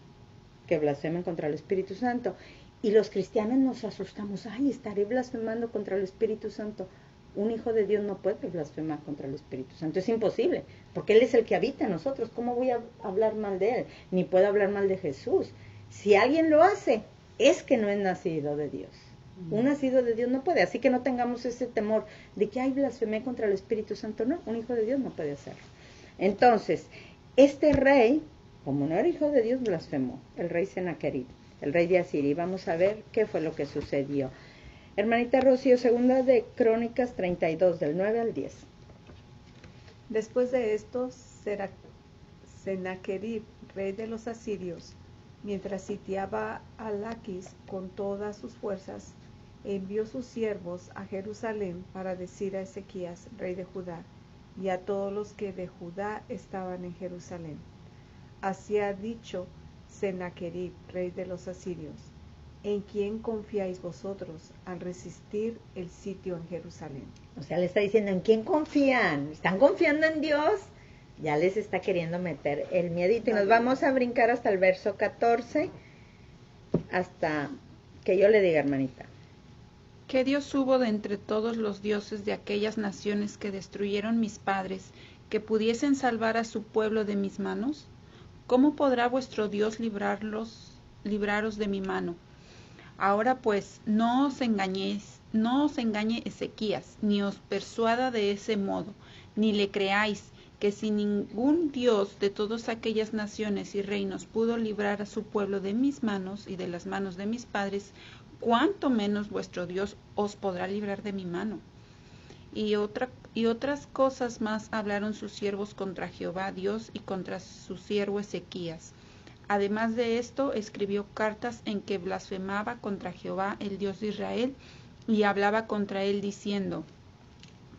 que blasfemen contra el Espíritu Santo. Y los cristianos nos asustamos, ay, estaré blasfemando contra el Espíritu Santo. Un hijo de Dios no puede blasfemar contra el Espíritu Santo, es imposible, porque Él es el que habita en nosotros. ¿Cómo voy a hablar mal de Él? Ni puedo hablar mal de Jesús. Si alguien lo hace, es que no es nacido de Dios. Un nacido de Dios no puede, así que no tengamos ese temor de que hay blasfemia contra el Espíritu Santo. No, un hijo de Dios no puede hacerlo. Entonces, este rey, como no era hijo de Dios, blasfemó, el rey Sennacherib, el rey de Asiria. Y vamos a ver qué fue lo que sucedió. Hermanita Rocío, segunda de Crónicas 32, del 9 al 10. Después de esto, Sennacherib, rey de los asirios, mientras sitiaba a Laquis con todas sus fuerzas, envió sus siervos a Jerusalén para decir a Ezequías, rey de Judá, y a todos los que de Judá estaban en Jerusalén: así ha dicho Sennacherib, rey de los asirios: ¿en quién confiáis vosotros al resistir el sitio en Jerusalén? O sea, le está diciendo, ¿en quién confían? ¿Están confiando en Dios? Ya les está queriendo meter el miedito. Y nos vamos a brincar hasta el verso 14, hasta que yo le diga, hermanita. ¿Qué Dios hubo de entre todos los dioses de aquellas naciones que destruyeron mis padres, que pudiesen salvar a su pueblo de mis manos? ¿Cómo podrá vuestro Dios libraros de mi mano? Ahora pues, no os engañe Ezequías, ni os persuada de ese modo, ni le creáis, que si ningún Dios de todas aquellas naciones y reinos pudo librar a su pueblo de mis manos y de las manos de mis padres, cuánto menos vuestro Dios os podrá librar de mi mano. Y otras cosas más hablaron sus siervos contra Jehová Dios y contra su siervo Ezequías. Además de esto, escribió cartas en que blasfemaba contra Jehová, el Dios de Israel, y hablaba contra él diciendo: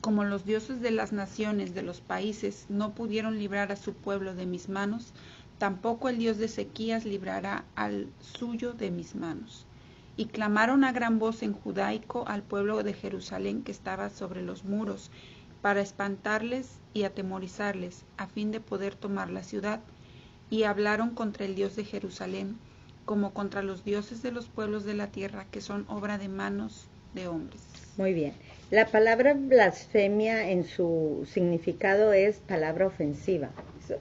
como los dioses de las naciones de los países no pudieron librar a su pueblo de mis manos, tampoco el Dios de Ezequías librará al suyo de mis manos. Y clamaron a gran voz en judaico al pueblo de Jerusalén que estaba sobre los muros, para espantarles y atemorizarles, a fin de poder tomar la ciudad. Y hablaron contra el Dios de Jerusalén, como contra los dioses de los pueblos de la tierra, que son obra de manos de hombres. Muy bien. La palabra blasfemia en su significado es palabra ofensiva.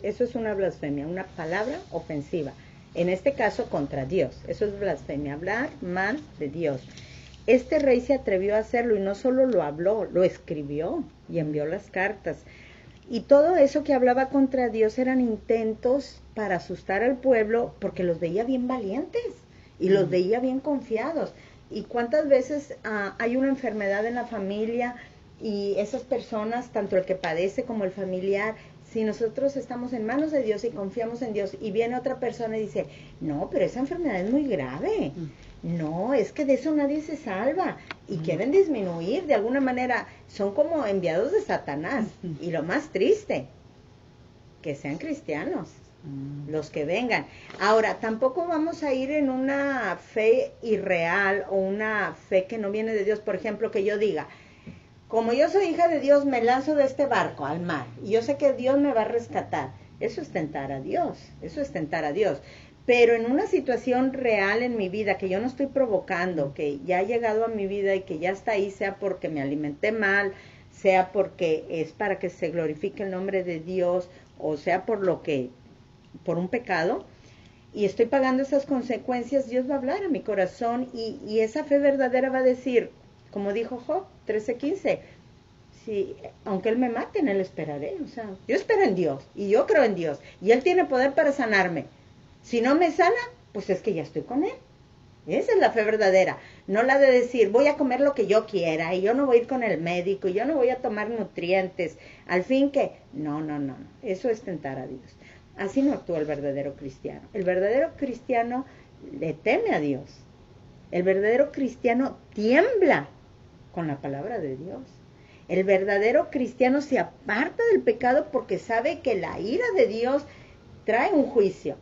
Eso es una blasfemia, una palabra ofensiva. En este caso contra Dios. Eso es blasfemia, hablar mal de Dios. Este rey se atrevió a hacerlo y no solo lo habló, lo escribió y envió las cartas. Y todo eso que hablaba contra Dios eran intentos para asustar al pueblo, porque los veía bien valientes y los veía bien confiados. ¿Y cuántas veces hay una enfermedad en la familia y esas personas, tanto el que padece como el familiar, si nosotros estamos en manos de Dios y confiamos en Dios y viene otra persona y dice, no, pero esa enfermedad es muy grave, no, es que de eso nadie se salva, y quieren disminuir de alguna manera, son como enviados de Satanás, y lo más triste, que sean cristianos, los que vengan. Ahora, tampoco vamos a ir en una fe irreal o una fe que no viene de Dios. Por ejemplo, que yo diga, como yo soy hija de Dios, me lanzo de este barco al mar y yo sé que Dios me va a rescatar. Eso es tentar a Dios, eso es tentar a Dios. Pero en una situación real en mi vida que yo no estoy provocando, que ya ha llegado a mi vida y que ya está ahí, sea porque me alimenté mal, sea porque es para que se glorifique el nombre de Dios, o sea por un pecado, y estoy pagando esas consecuencias, Dios va a hablar a mi corazón y esa fe verdadera va a decir, como dijo Job 13:15, si, aunque Él me mate, en Él esperaré. O sea, yo espero en Dios y yo creo en Dios y Él tiene poder para sanarme. Si no me sana, pues es que ya estoy con Él. Esa es la fe verdadera, no la de decir voy a comer lo que yo quiera y yo no voy a ir con el médico y yo no voy a tomar nutrientes, al fin que, no, eso es tentar a Dios. Así no actúa el verdadero cristiano. El verdadero cristiano le teme a Dios. El verdadero cristiano tiembla con la palabra de Dios. El verdadero cristiano se aparta del pecado porque sabe que la ira de Dios trae un juicio.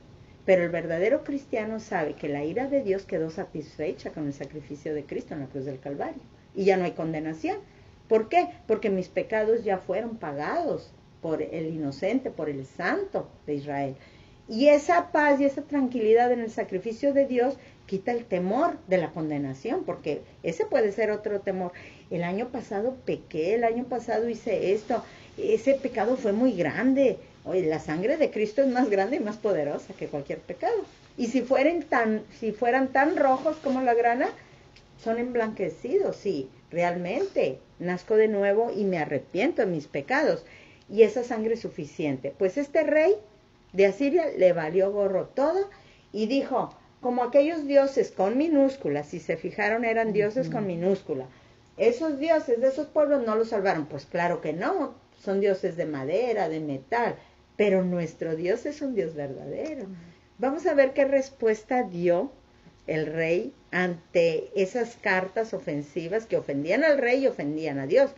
Pero el verdadero cristiano sabe que la ira de Dios quedó satisfecha con el sacrificio de Cristo en la cruz del Calvario. Y ya no hay condenación. ¿Por qué? Porque mis pecados ya fueron pagados por el inocente, por el santo de Israel. Y esa paz y esa tranquilidad en el sacrificio de Dios quita el temor de la condenación, porque ese puede ser otro temor. El año pasado pequé, el año pasado hice esto, ese pecado fue muy grande. Oye, la sangre de Cristo es más grande y más poderosa que cualquier pecado. Y si fueran tan rojos como la grana, son emblanquecidos. Sí, realmente nazco de nuevo y me arrepiento de mis pecados. Y esa sangre es suficiente. Pues este rey de Asiria le valió gorro todo y dijo, como aquellos dioses con minúsculas, si se fijaron eran dioses con minúscula, esos dioses de esos pueblos no los salvaron. Pues claro que no, son dioses de madera, de metal, pero nuestro Dios es un Dios verdadero. Vamos a ver qué respuesta dio el rey ante esas cartas ofensivas que ofendían al rey y ofendían a Dios.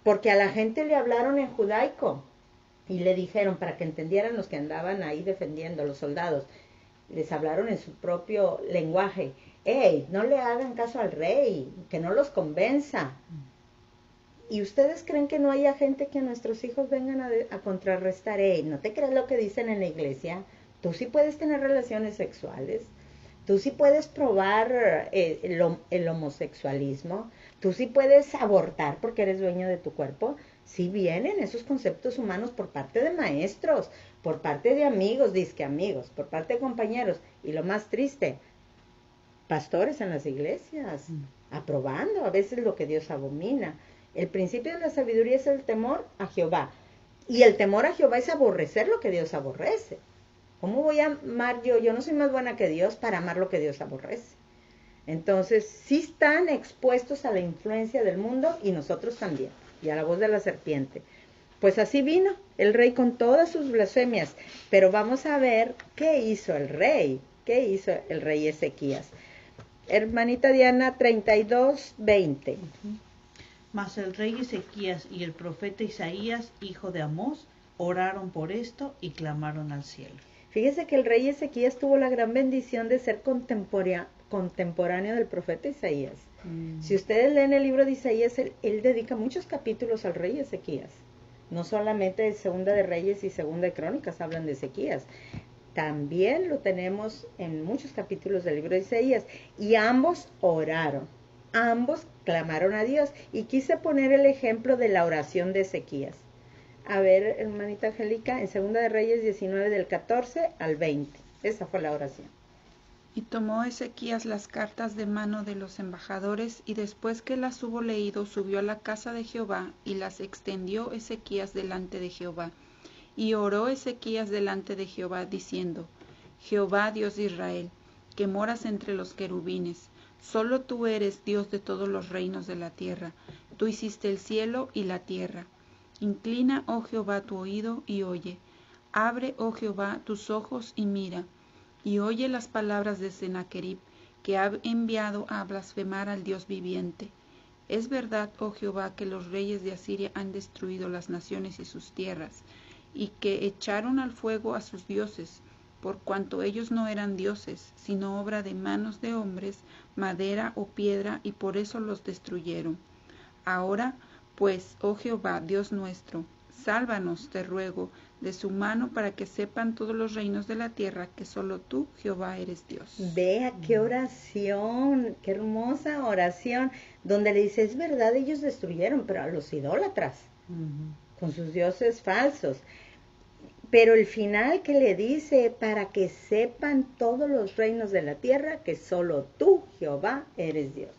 Porque a la gente le hablaron en judaico y le dijeron, para que entendieran los que andaban ahí defendiendo, los soldados, les hablaron en su propio lenguaje. hey, no le hagan caso al rey, que no los convenza. ¿Y ustedes creen que no haya gente que a nuestros hijos vengan a contrarrestar? Hey, no te creas lo que dicen en la iglesia. Tú sí puedes tener relaciones sexuales. Tú sí puedes probar el homosexualismo. Tú sí puedes abortar porque eres dueño de tu cuerpo. Sí vienen esos conceptos humanos por parte de maestros, por parte de amigos, disque amigos, por parte de compañeros. Y lo más triste, pastores en las iglesias, aprobando a veces lo que Dios abomina. El principio de la sabiduría es el temor a Jehová. Y el temor a Jehová es aborrecer lo que Dios aborrece. ¿Cómo voy a amar yo? Yo no soy más buena que Dios para amar lo que Dios aborrece. Entonces, sí están expuestos a la influencia del mundo y nosotros también, y a la voz de la serpiente. Pues así vino el rey con todas sus blasfemias. Pero vamos a ver qué hizo el rey. ¿Qué hizo el rey Ezequías? Hermanita Diana, 32:20. Mas el rey Ezequías y el profeta Isaías, hijo de Amós, oraron por esto y clamaron al cielo. Fíjese que el rey Ezequías tuvo la gran bendición de ser contemporáneo del profeta Isaías. Si ustedes leen el libro de Isaías, él dedica muchos capítulos al rey Ezequías. No solamente Segunda de Reyes y Segunda de Crónicas hablan de Ezequías. También lo tenemos en muchos capítulos del libro de Isaías. Y ambos oraron. Ambos clamaron a Dios. Y quise poner el ejemplo de la oración de Ezequías. A ver, hermanita Angélica, en Segunda de Reyes 19 del 14 al 20. Esa fue la oración. Y tomó Ezequías las cartas de mano de los embajadores, y después que las hubo leído, subió a la casa de Jehová, y las extendió Ezequías delante de Jehová. Y oró Ezequías delante de Jehová, diciendo: Jehová, Dios de Israel, que moras entre los querubines, solo tú eres Dios de todos los reinos de la tierra. Tú hiciste el cielo y la tierra. Inclina, oh Jehová, tu oído y oye. Abre, oh Jehová, tus ojos y mira. Y oye las palabras de Sennacherib, que ha enviado a blasfemar al Dios viviente. Es verdad, oh Jehová, que los reyes de Asiria han destruido las naciones y sus tierras, y que echaron al fuego a sus dioses, por cuanto ellos no eran dioses, sino obra de manos de hombres, madera o piedra, y por eso los destruyeron. Ahora, pues, oh Jehová, Dios nuestro, sálvanos, te ruego, de su mano, para que sepan todos los reinos de la tierra que solo tú, Jehová, eres Dios. Vea qué oración, qué hermosa oración, donde le dice, es verdad, ellos destruyeron, pero a los idólatras, con sus dioses falsos. Pero el final que le dice, para que sepan todos los reinos de la tierra que solo tú, Jehová, eres Dios.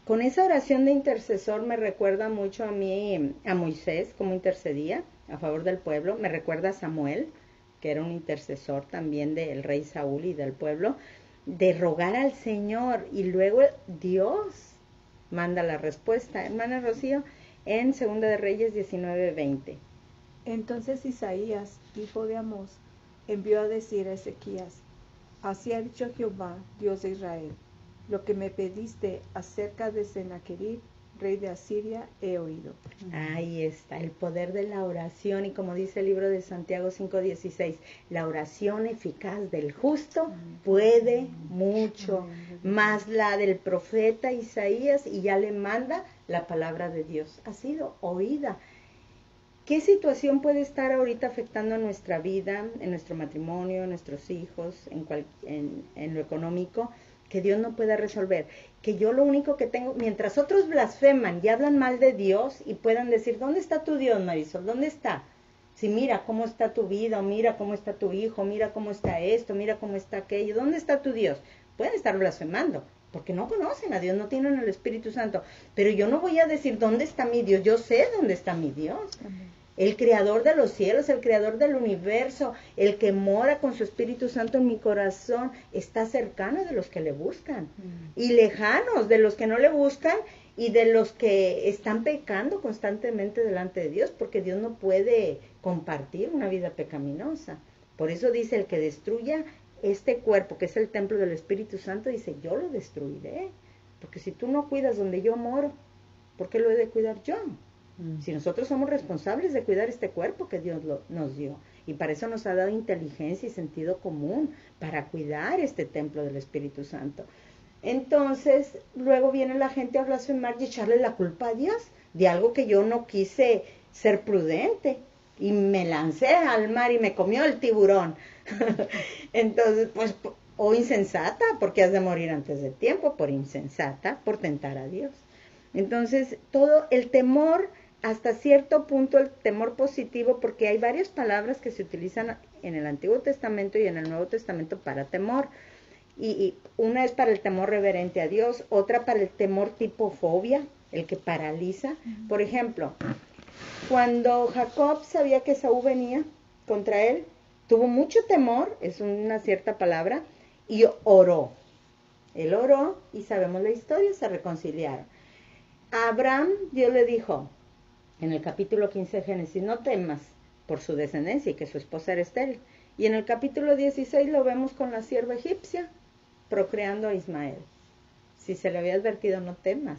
Con esa oración de intercesor me recuerda mucho a mí, a Moisés, como intercedía a favor del pueblo. Me recuerda a Samuel, que era un intercesor también del rey Saúl y del pueblo, de rogar al Señor. Y luego Dios manda la respuesta. Hermana Rocío, en Segunda de Reyes 19:20. Entonces Isaías, hijo de Amós, envió a decir a Ezequías: Así ha dicho Jehová, Dios de Israel: Lo que me pediste acerca de Sennacherib, rey de Asiria, he oído. Ahí está, el poder de la oración. Y como dice el libro de Santiago 5:16, la oración eficaz del justo puede mucho, más la del profeta Isaías, y ya le manda la palabra de Dios. Ha sido oída. ¿Qué situación puede estar ahorita afectando nuestra vida, en nuestro matrimonio, en nuestros hijos, en lo económico, que Dios no pueda resolver? Que yo lo único que tengo, mientras otros blasfeman y hablan mal de Dios y puedan decir, ¿dónde está tu Dios, Marisol? ¿Dónde está? Si mira cómo está tu vida, o mira cómo está tu hijo, mira cómo está esto, mira cómo está aquello, ¿dónde está tu Dios? Pueden estar blasfemando, porque no conocen a Dios, no tienen el Espíritu Santo. Pero yo no voy a decir, ¿dónde está mi Dios? Yo sé dónde está mi Dios. Amén. El creador de los cielos, el creador del universo, el que mora con su Espíritu Santo en mi corazón, está cercano de los que le buscan y lejanos de los que no le buscan y de los que están pecando constantemente delante de Dios, porque Dios no puede compartir una vida pecaminosa. Por eso dice, el que destruya este cuerpo, que es el templo del Espíritu Santo, dice, yo lo destruiré. Porque si tú no cuidas donde yo moro, ¿por qué lo he de cuidar yo? Si nosotros somos responsables de cuidar este cuerpo que Dios nos dio, y para eso nos ha dado inteligencia y sentido común, para cuidar este templo del Espíritu Santo. Entonces, luego viene la gente a blasfemar y echarle la culpa a Dios de algo que yo no quise ser prudente y me lancé al mar y me comió el tiburón. Entonces, pues, o insensata, porque has de morir antes de tiempo, por insensata, por tentar a Dios. Entonces, todo el temor, hasta cierto punto el temor positivo, porque hay varias palabras que se utilizan en el Antiguo Testamento y en el Nuevo Testamento para temor. Y una es para el temor reverente a Dios, otra para el temor tipo fobia, el que paraliza. Por ejemplo, cuando Jacob sabía que Esaú venía contra él, tuvo mucho temor, es una cierta palabra, y oró. Él oró y sabemos la historia, se reconciliaron. A Abraham Dios le dijo, en el capítulo 15 de Génesis, no temas por su descendencia y que su esposa era estéril. Y en el capítulo 16 lo vemos con la sierva egipcia, procreando a Ismael. Si se le había advertido, no temas.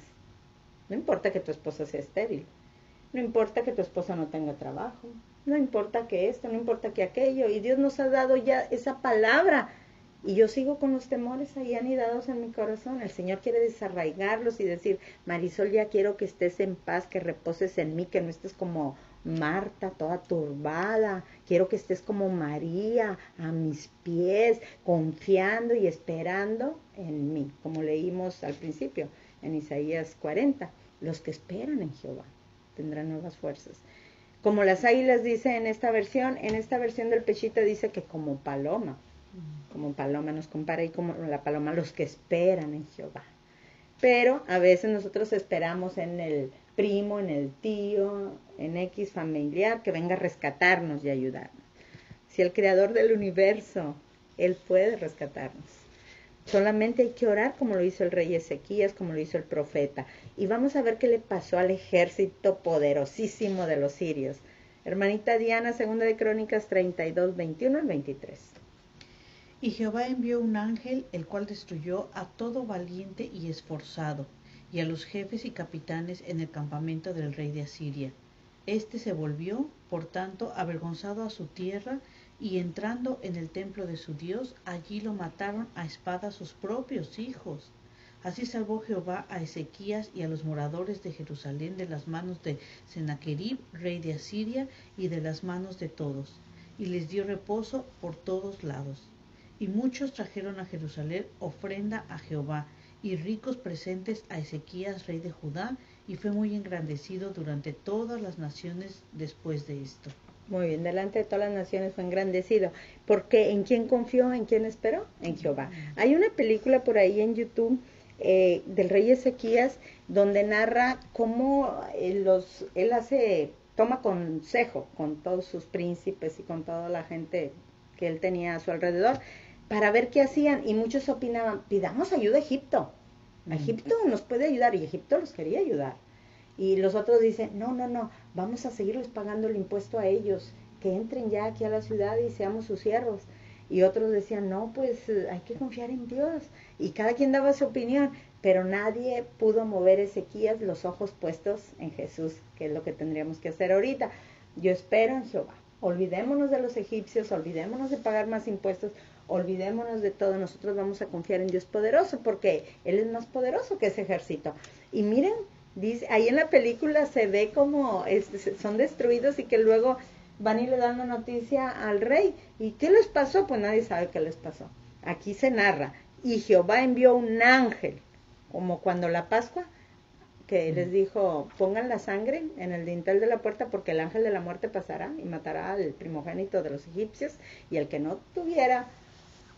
No importa que tu esposa sea estéril. No importa que tu esposa no tenga trabajo. No importa que esto, no importa que aquello. Y Dios nos ha dado ya esa palabra. Y yo sigo con los temores ahí anidados en mi corazón. El Señor quiere desarraigarlos y decir, Marisol, ya quiero que estés en paz, que reposes en mí, que no estés como Marta, toda turbada. Quiero que estés como María, a mis pies, confiando y esperando en mí. Como leímos al principio en Isaías 40. Los que esperan en Jehová tendrán nuevas fuerzas. Como las águilas dice en esta versión del Pechita dice que como paloma nos compara y como la paloma, los que esperan en Jehová. Pero a veces nosotros esperamos en el primo, en el tío, en X familiar que venga a rescatarnos y ayudarnos. Si el creador del universo, Él puede rescatarnos. Solamente hay que orar como lo hizo el rey Ezequías, como lo hizo el profeta. Y vamos a ver qué le pasó al ejército poderosísimo de los sirios. Hermanita Diana, 2 de Crónicas 32, 21 al 23. Y Jehová envió un ángel, el cual destruyó a todo valiente y esforzado, y a los jefes y capitanes en el campamento del rey de Asiria. Este se volvió, por tanto, avergonzado a su tierra, y entrando en el templo de su Dios, allí lo mataron a espada sus propios hijos. Así salvó Jehová a Ezequías y a los moradores de Jerusalén de las manos de Sennacherib, rey de Asiria, y de las manos de todos, y les dio reposo por todos lados. Y muchos trajeron a Jerusalén ofrenda a Jehová, y ricos presentes a Ezequías, rey de Judá, y fue muy engrandecido durante todas las naciones después de esto. Muy bien, delante de todas las naciones fue engrandecido. Porque ¿en quién confió? ¿En quién esperó? En Jehová. Hay una película por ahí en YouTube del rey Ezequías donde narra cómo toma consejo con todos sus príncipes y con toda la gente que él tenía a su alrededor para ver qué hacían. Y muchos opinaban, pidamos ayuda a Egipto. Egipto nos puede ayudar, y Egipto los quería ayudar. Y los otros dicen, no, vamos a seguirles pagando el impuesto a ellos, que entren ya aquí a la ciudad y seamos sus siervos. Y otros decían, no, pues hay que confiar en Dios. Y cada quien daba su opinión, pero nadie pudo mover Ezequías los ojos puestos en Jesús, que es lo que tendríamos que hacer ahorita. Yo espero en Jehová. Olvidémonos de los egipcios, olvidémonos de pagar más impuestos, olvidémonos de todo. Nosotros vamos a confiar en Dios poderoso, porque Él es más poderoso que ese ejército. Y miren, dice, ahí en la película se ve como son destruidos y que luego van y le dan la noticia al rey. ¿Y qué les pasó? Pues nadie sabe qué les pasó. Aquí se narra, y Jehová envió un ángel, como cuando la Pascua, que les dijo, pongan la sangre en el dintel de la puerta, porque el ángel de la muerte pasará y matará al primogénito de los egipcios, y el que no tuviera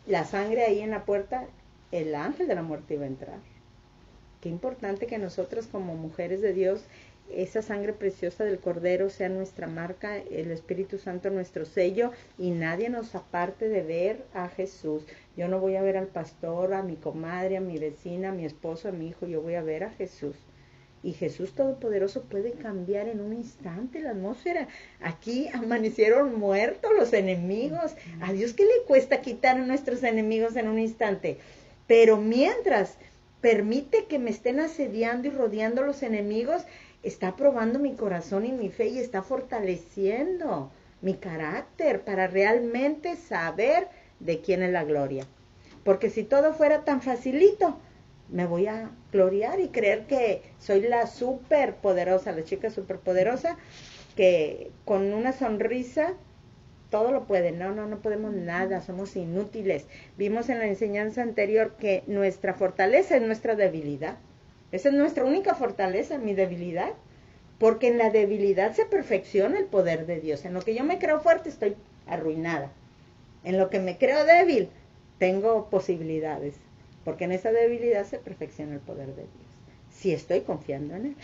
la sangre ahí en la puerta, el ángel de la muerte iba a entrar. Qué importante que nosotros como mujeres de Dios, esa sangre preciosa del Cordero sea nuestra marca, el Espíritu Santo nuestro sello, y nadie nos aparte de ver a Jesús. Yo no voy a ver al pastor, a mi comadre, a mi vecina, a mi esposo, a mi hijo, yo voy a ver a Jesús. Y Jesús Todopoderoso puede cambiar en un instante la atmósfera. Aquí amanecieron muertos los enemigos. ¿A Dios qué le cuesta quitar a nuestros enemigos en un instante? Pero mientras permite que me estén asediando y rodeando los enemigos, está probando mi corazón y mi fe, y está fortaleciendo mi carácter para realmente saber de quién es la gloria. Porque si todo fuera tan facilito, me voy a gloriar y creer que soy la superpoderosa, la chica superpoderosa, que con una sonrisa todo lo puede. No, no podemos nada, somos inútiles. Vimos en la enseñanza anterior que nuestra fortaleza es nuestra debilidad. Esa es nuestra única fortaleza, mi debilidad. Porque en la debilidad se perfecciona el poder de Dios. En lo que yo me creo fuerte estoy arruinada. En lo que me creo débil tengo posibilidades. Porque en esa debilidad se perfecciona el poder de Dios. Si estoy confiando en Él.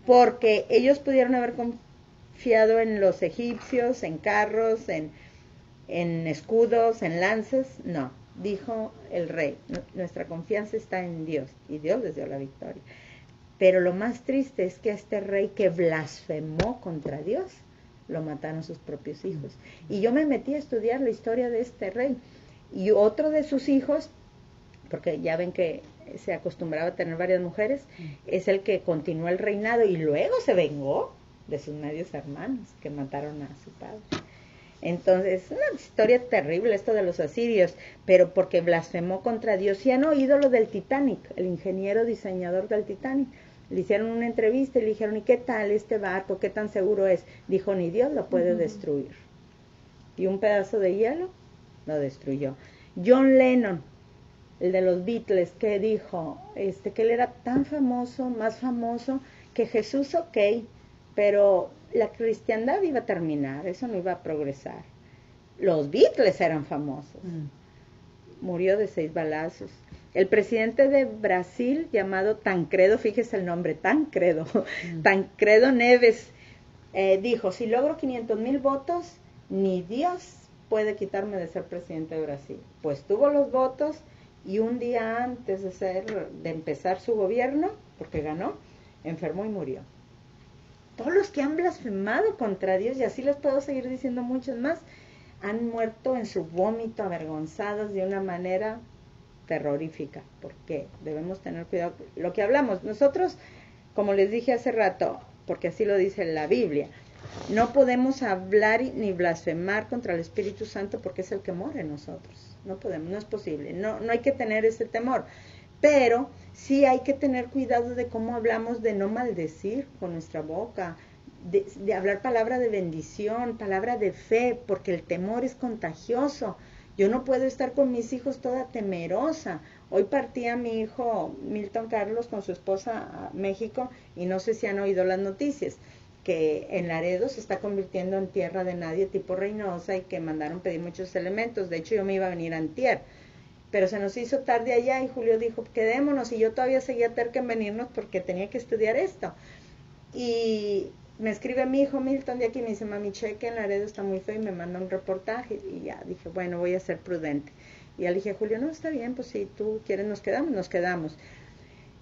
Porque ellos pudieron haber confiado en los egipcios, en carros, en escudos, en lanzas. No, dijo el rey, nuestra confianza está en Dios. Y Dios les dio la victoria. Pero lo más triste es que a este rey que blasfemó contra Dios, lo mataron sus propios hijos. Y yo me metí a estudiar la historia de este rey. Y otro de sus hijos, porque ya ven que se acostumbraba a tener varias mujeres, es el que continuó el reinado y luego se vengó de sus medios hermanos que mataron a su padre. Entonces, una historia terrible esto de los asirios, pero porque blasfemó contra Dios. Y han oído lo del Titanic, el ingeniero diseñador del Titanic. Le hicieron una entrevista y le dijeron, ¿y qué tal este barco? ¿Qué tan seguro es? Dijo, ni Dios lo puede destruir. Y un pedazo de hielo lo destruyó. John Lennon, el de los Beatles, que dijo que él era tan famoso, más famoso que Jesús, ok, pero la cristiandad iba a terminar, eso no iba a progresar. Los Beatles eran famosos. Murió de 6 balazos. El presidente de Brasil, llamado Tancredo, fíjese el nombre, Tancredo, Tancredo Neves, dijo, si logro 500,000 votos, ni Dios puede quitarme de ser presidente de Brasil. Pues tuvo los votos y un día antes de empezar su gobierno, porque ganó, enfermó y murió. Todos los que han blasfemado contra Dios, y así les puedo seguir diciendo muchos más, han muerto en su vómito, avergonzados de una manera terrorífica, porque debemos tener cuidado. Lo que hablamos, nosotros, como les dije hace rato, porque así lo dice la Biblia, no podemos hablar ni blasfemar contra el Espíritu Santo porque es el que mora en nosotros. No podemos, no es posible, no hay que tener ese temor. Pero sí hay que tener cuidado de cómo hablamos, de no maldecir con nuestra boca, de hablar palabra de bendición, palabra de fe, porque el temor es contagioso. Yo no puedo estar con mis hijos toda temerosa. Hoy partía mi hijo Milton Carlos con su esposa a México y no sé si han oído las noticias, que en Laredo se está convirtiendo en tierra de nadie tipo Reynosa y que mandaron pedir muchos elementos. De hecho yo me iba a venir antier, pero se nos hizo tarde allá y Julio dijo, quedémonos, y yo todavía seguía terca en venirnos porque tenía que estudiar esto. Y me escribe mi hijo Milton de aquí, me dice, mami, cheque en Laredo está muy feo, y me manda un reportaje, y ya dije, bueno, voy a ser prudente. Y ya le dije, Julio, no, está bien, pues si tú quieres nos quedamos.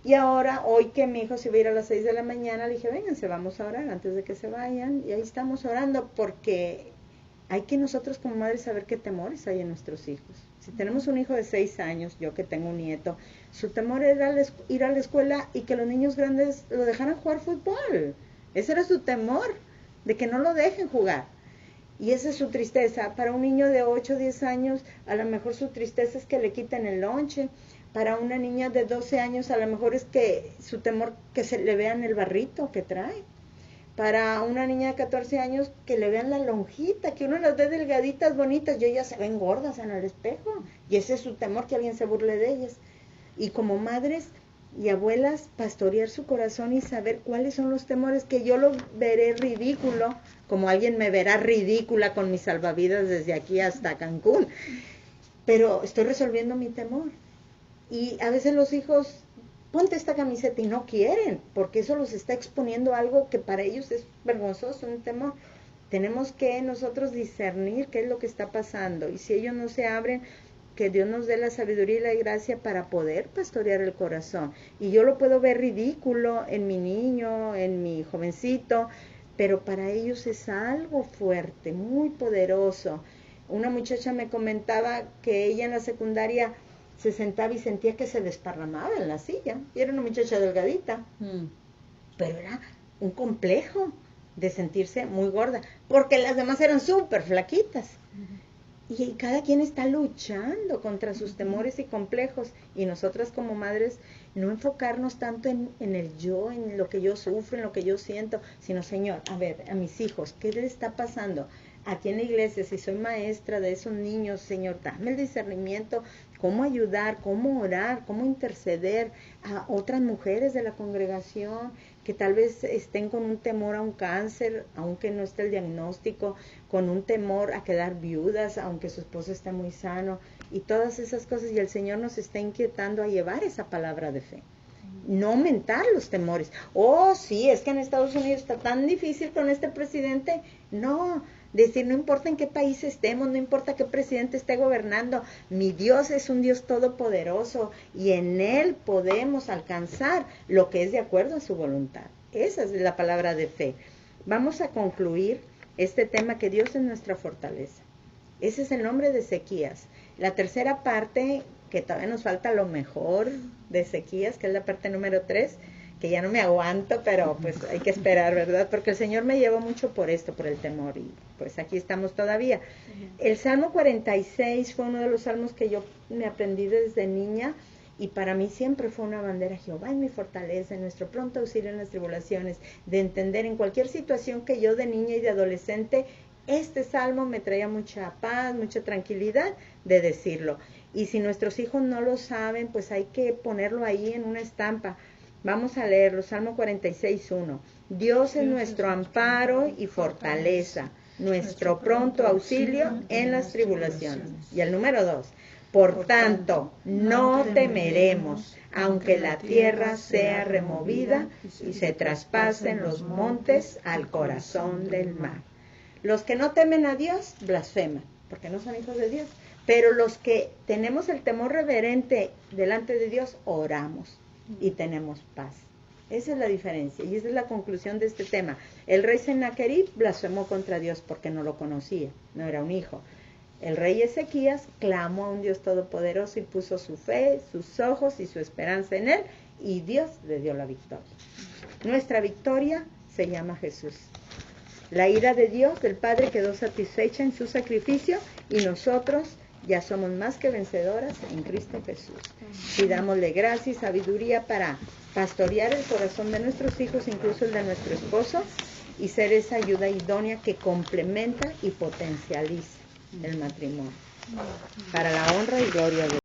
Y ahora, hoy que mi hijo se va a ir a las 6 de la mañana, le dije, vénganse, vamos a orar antes de que se vayan, y ahí estamos orando, porque hay que nosotros como madres saber qué temores hay en nuestros hijos. Si tenemos un hijo de 6 años, yo que tengo un nieto, su temor era ir a la escuela y que los niños grandes lo dejaran jugar fútbol. Ese era su temor, de que no lo dejen jugar. Y esa es su tristeza. Para un niño de 8 o 10 años, a lo mejor su tristeza es que le quiten el lonche. Para una niña de 12 años, a lo mejor es que su temor que se le vean el barrito que trae. Para una niña de 14 años, que le vean la lonjita, que uno las ve delgaditas, bonitas, y ellas se ven gordas en el espejo. Y ese es su temor, que alguien se burle de ellas. Y como madres y abuelas, pastorear su corazón y saber cuáles son los temores, que yo lo veré ridículo, como alguien me verá ridícula con mis salvavidas desde aquí hasta Cancún. Pero estoy resolviendo mi temor. Y a veces los hijos, ponte esta camiseta, y no quieren, porque eso los está exponiendo a algo que para ellos es vergonzoso, un temor. Tenemos que nosotros discernir qué es lo que está pasando, y si ellos no se abren, que Dios nos dé la sabiduría y la gracia para poder pastorear el corazón. Y yo lo puedo ver ridículo en mi niño, en mi jovencito, pero para ellos es algo fuerte, muy poderoso. Una muchacha me comentaba que ella en la secundaria se sentaba y sentía que se desparramaba en la silla, y era una muchacha delgadita, pero era un complejo de sentirse muy gorda, porque las demás eran súper flaquitas. Y cada quien está luchando contra sus temores y complejos. Y nosotras como madres, no enfocarnos tanto en el yo, en lo que yo sufro, en lo que yo siento, sino, Señor, a ver, a mis hijos, ¿qué les está pasando? Aquí en la iglesia, si soy maestra de esos niños, Señor, dame el discernimiento, cómo ayudar, cómo orar, cómo interceder a otras mujeres de la congregación que tal vez estén con un temor a un cáncer, aunque no esté el diagnóstico, con un temor a quedar viudas, aunque su esposo esté muy sano, y todas esas cosas, y el Señor nos está inquietando a llevar esa palabra de fe. No aumentar los temores. Oh, sí, es que en Estados Unidos está tan difícil con este presidente. No, decir, no importa en qué país estemos, no importa qué presidente esté gobernando, mi Dios es un Dios todopoderoso y en Él podemos alcanzar lo que es de acuerdo a su voluntad. Esa es la palabra de fe. Vamos a concluir este tema, que Dios es nuestra fortaleza. Ese es el nombre de Ezequías. La tercera parte, que todavía nos falta lo mejor de Ezequías, que es la parte número 3, que ya no me aguanto, pero pues hay que esperar, ¿verdad? Porque el Señor me llevó mucho por esto, por el temor, y pues aquí estamos todavía. El Salmo 46 fue uno de los salmos que yo me aprendí desde niña, y para mí siempre fue una bandera: Jehová es mi fortaleza, nuestro pronto auxilio en las tribulaciones, de entender en cualquier situación que yo de niña y de adolescente, este salmo me traía mucha paz, mucha tranquilidad de decirlo. Y si nuestros hijos no lo saben, pues hay que ponerlo ahí en una estampa. Vamos a leerlo, Salmo 46:1. Dios es nuestro amparo y fortaleza, nuestro pronto auxilio en las tribulaciones. Y el número 2. Por tanto, no temeremos, aunque la tierra sea removida y se traspasen los montes al corazón del mar. Los que no temen a Dios blasfeman, porque no son hijos de Dios. Pero los que tenemos el temor reverente delante de Dios, oramos y tenemos paz. Esa es la diferencia y esa es la conclusión de este tema. El rey Sennacherib blasfemó contra Dios porque no lo conocía, no era un hijo. El rey Ezequías clamó a un Dios todopoderoso y puso su fe, sus ojos y su esperanza en Él, y Dios le dio la victoria. Nuestra victoria se llama Jesús. La ira de Dios, del Padre, quedó satisfecha en su sacrificio, y nosotros ya somos más que vencedoras en Cristo Jesús. Pidámosle gracia y sabiduría para pastorear el corazón de nuestros hijos, incluso el de nuestro esposo, y ser esa ayuda idónea que complementa y potencializa el matrimonio, para la honra y gloria de Dios.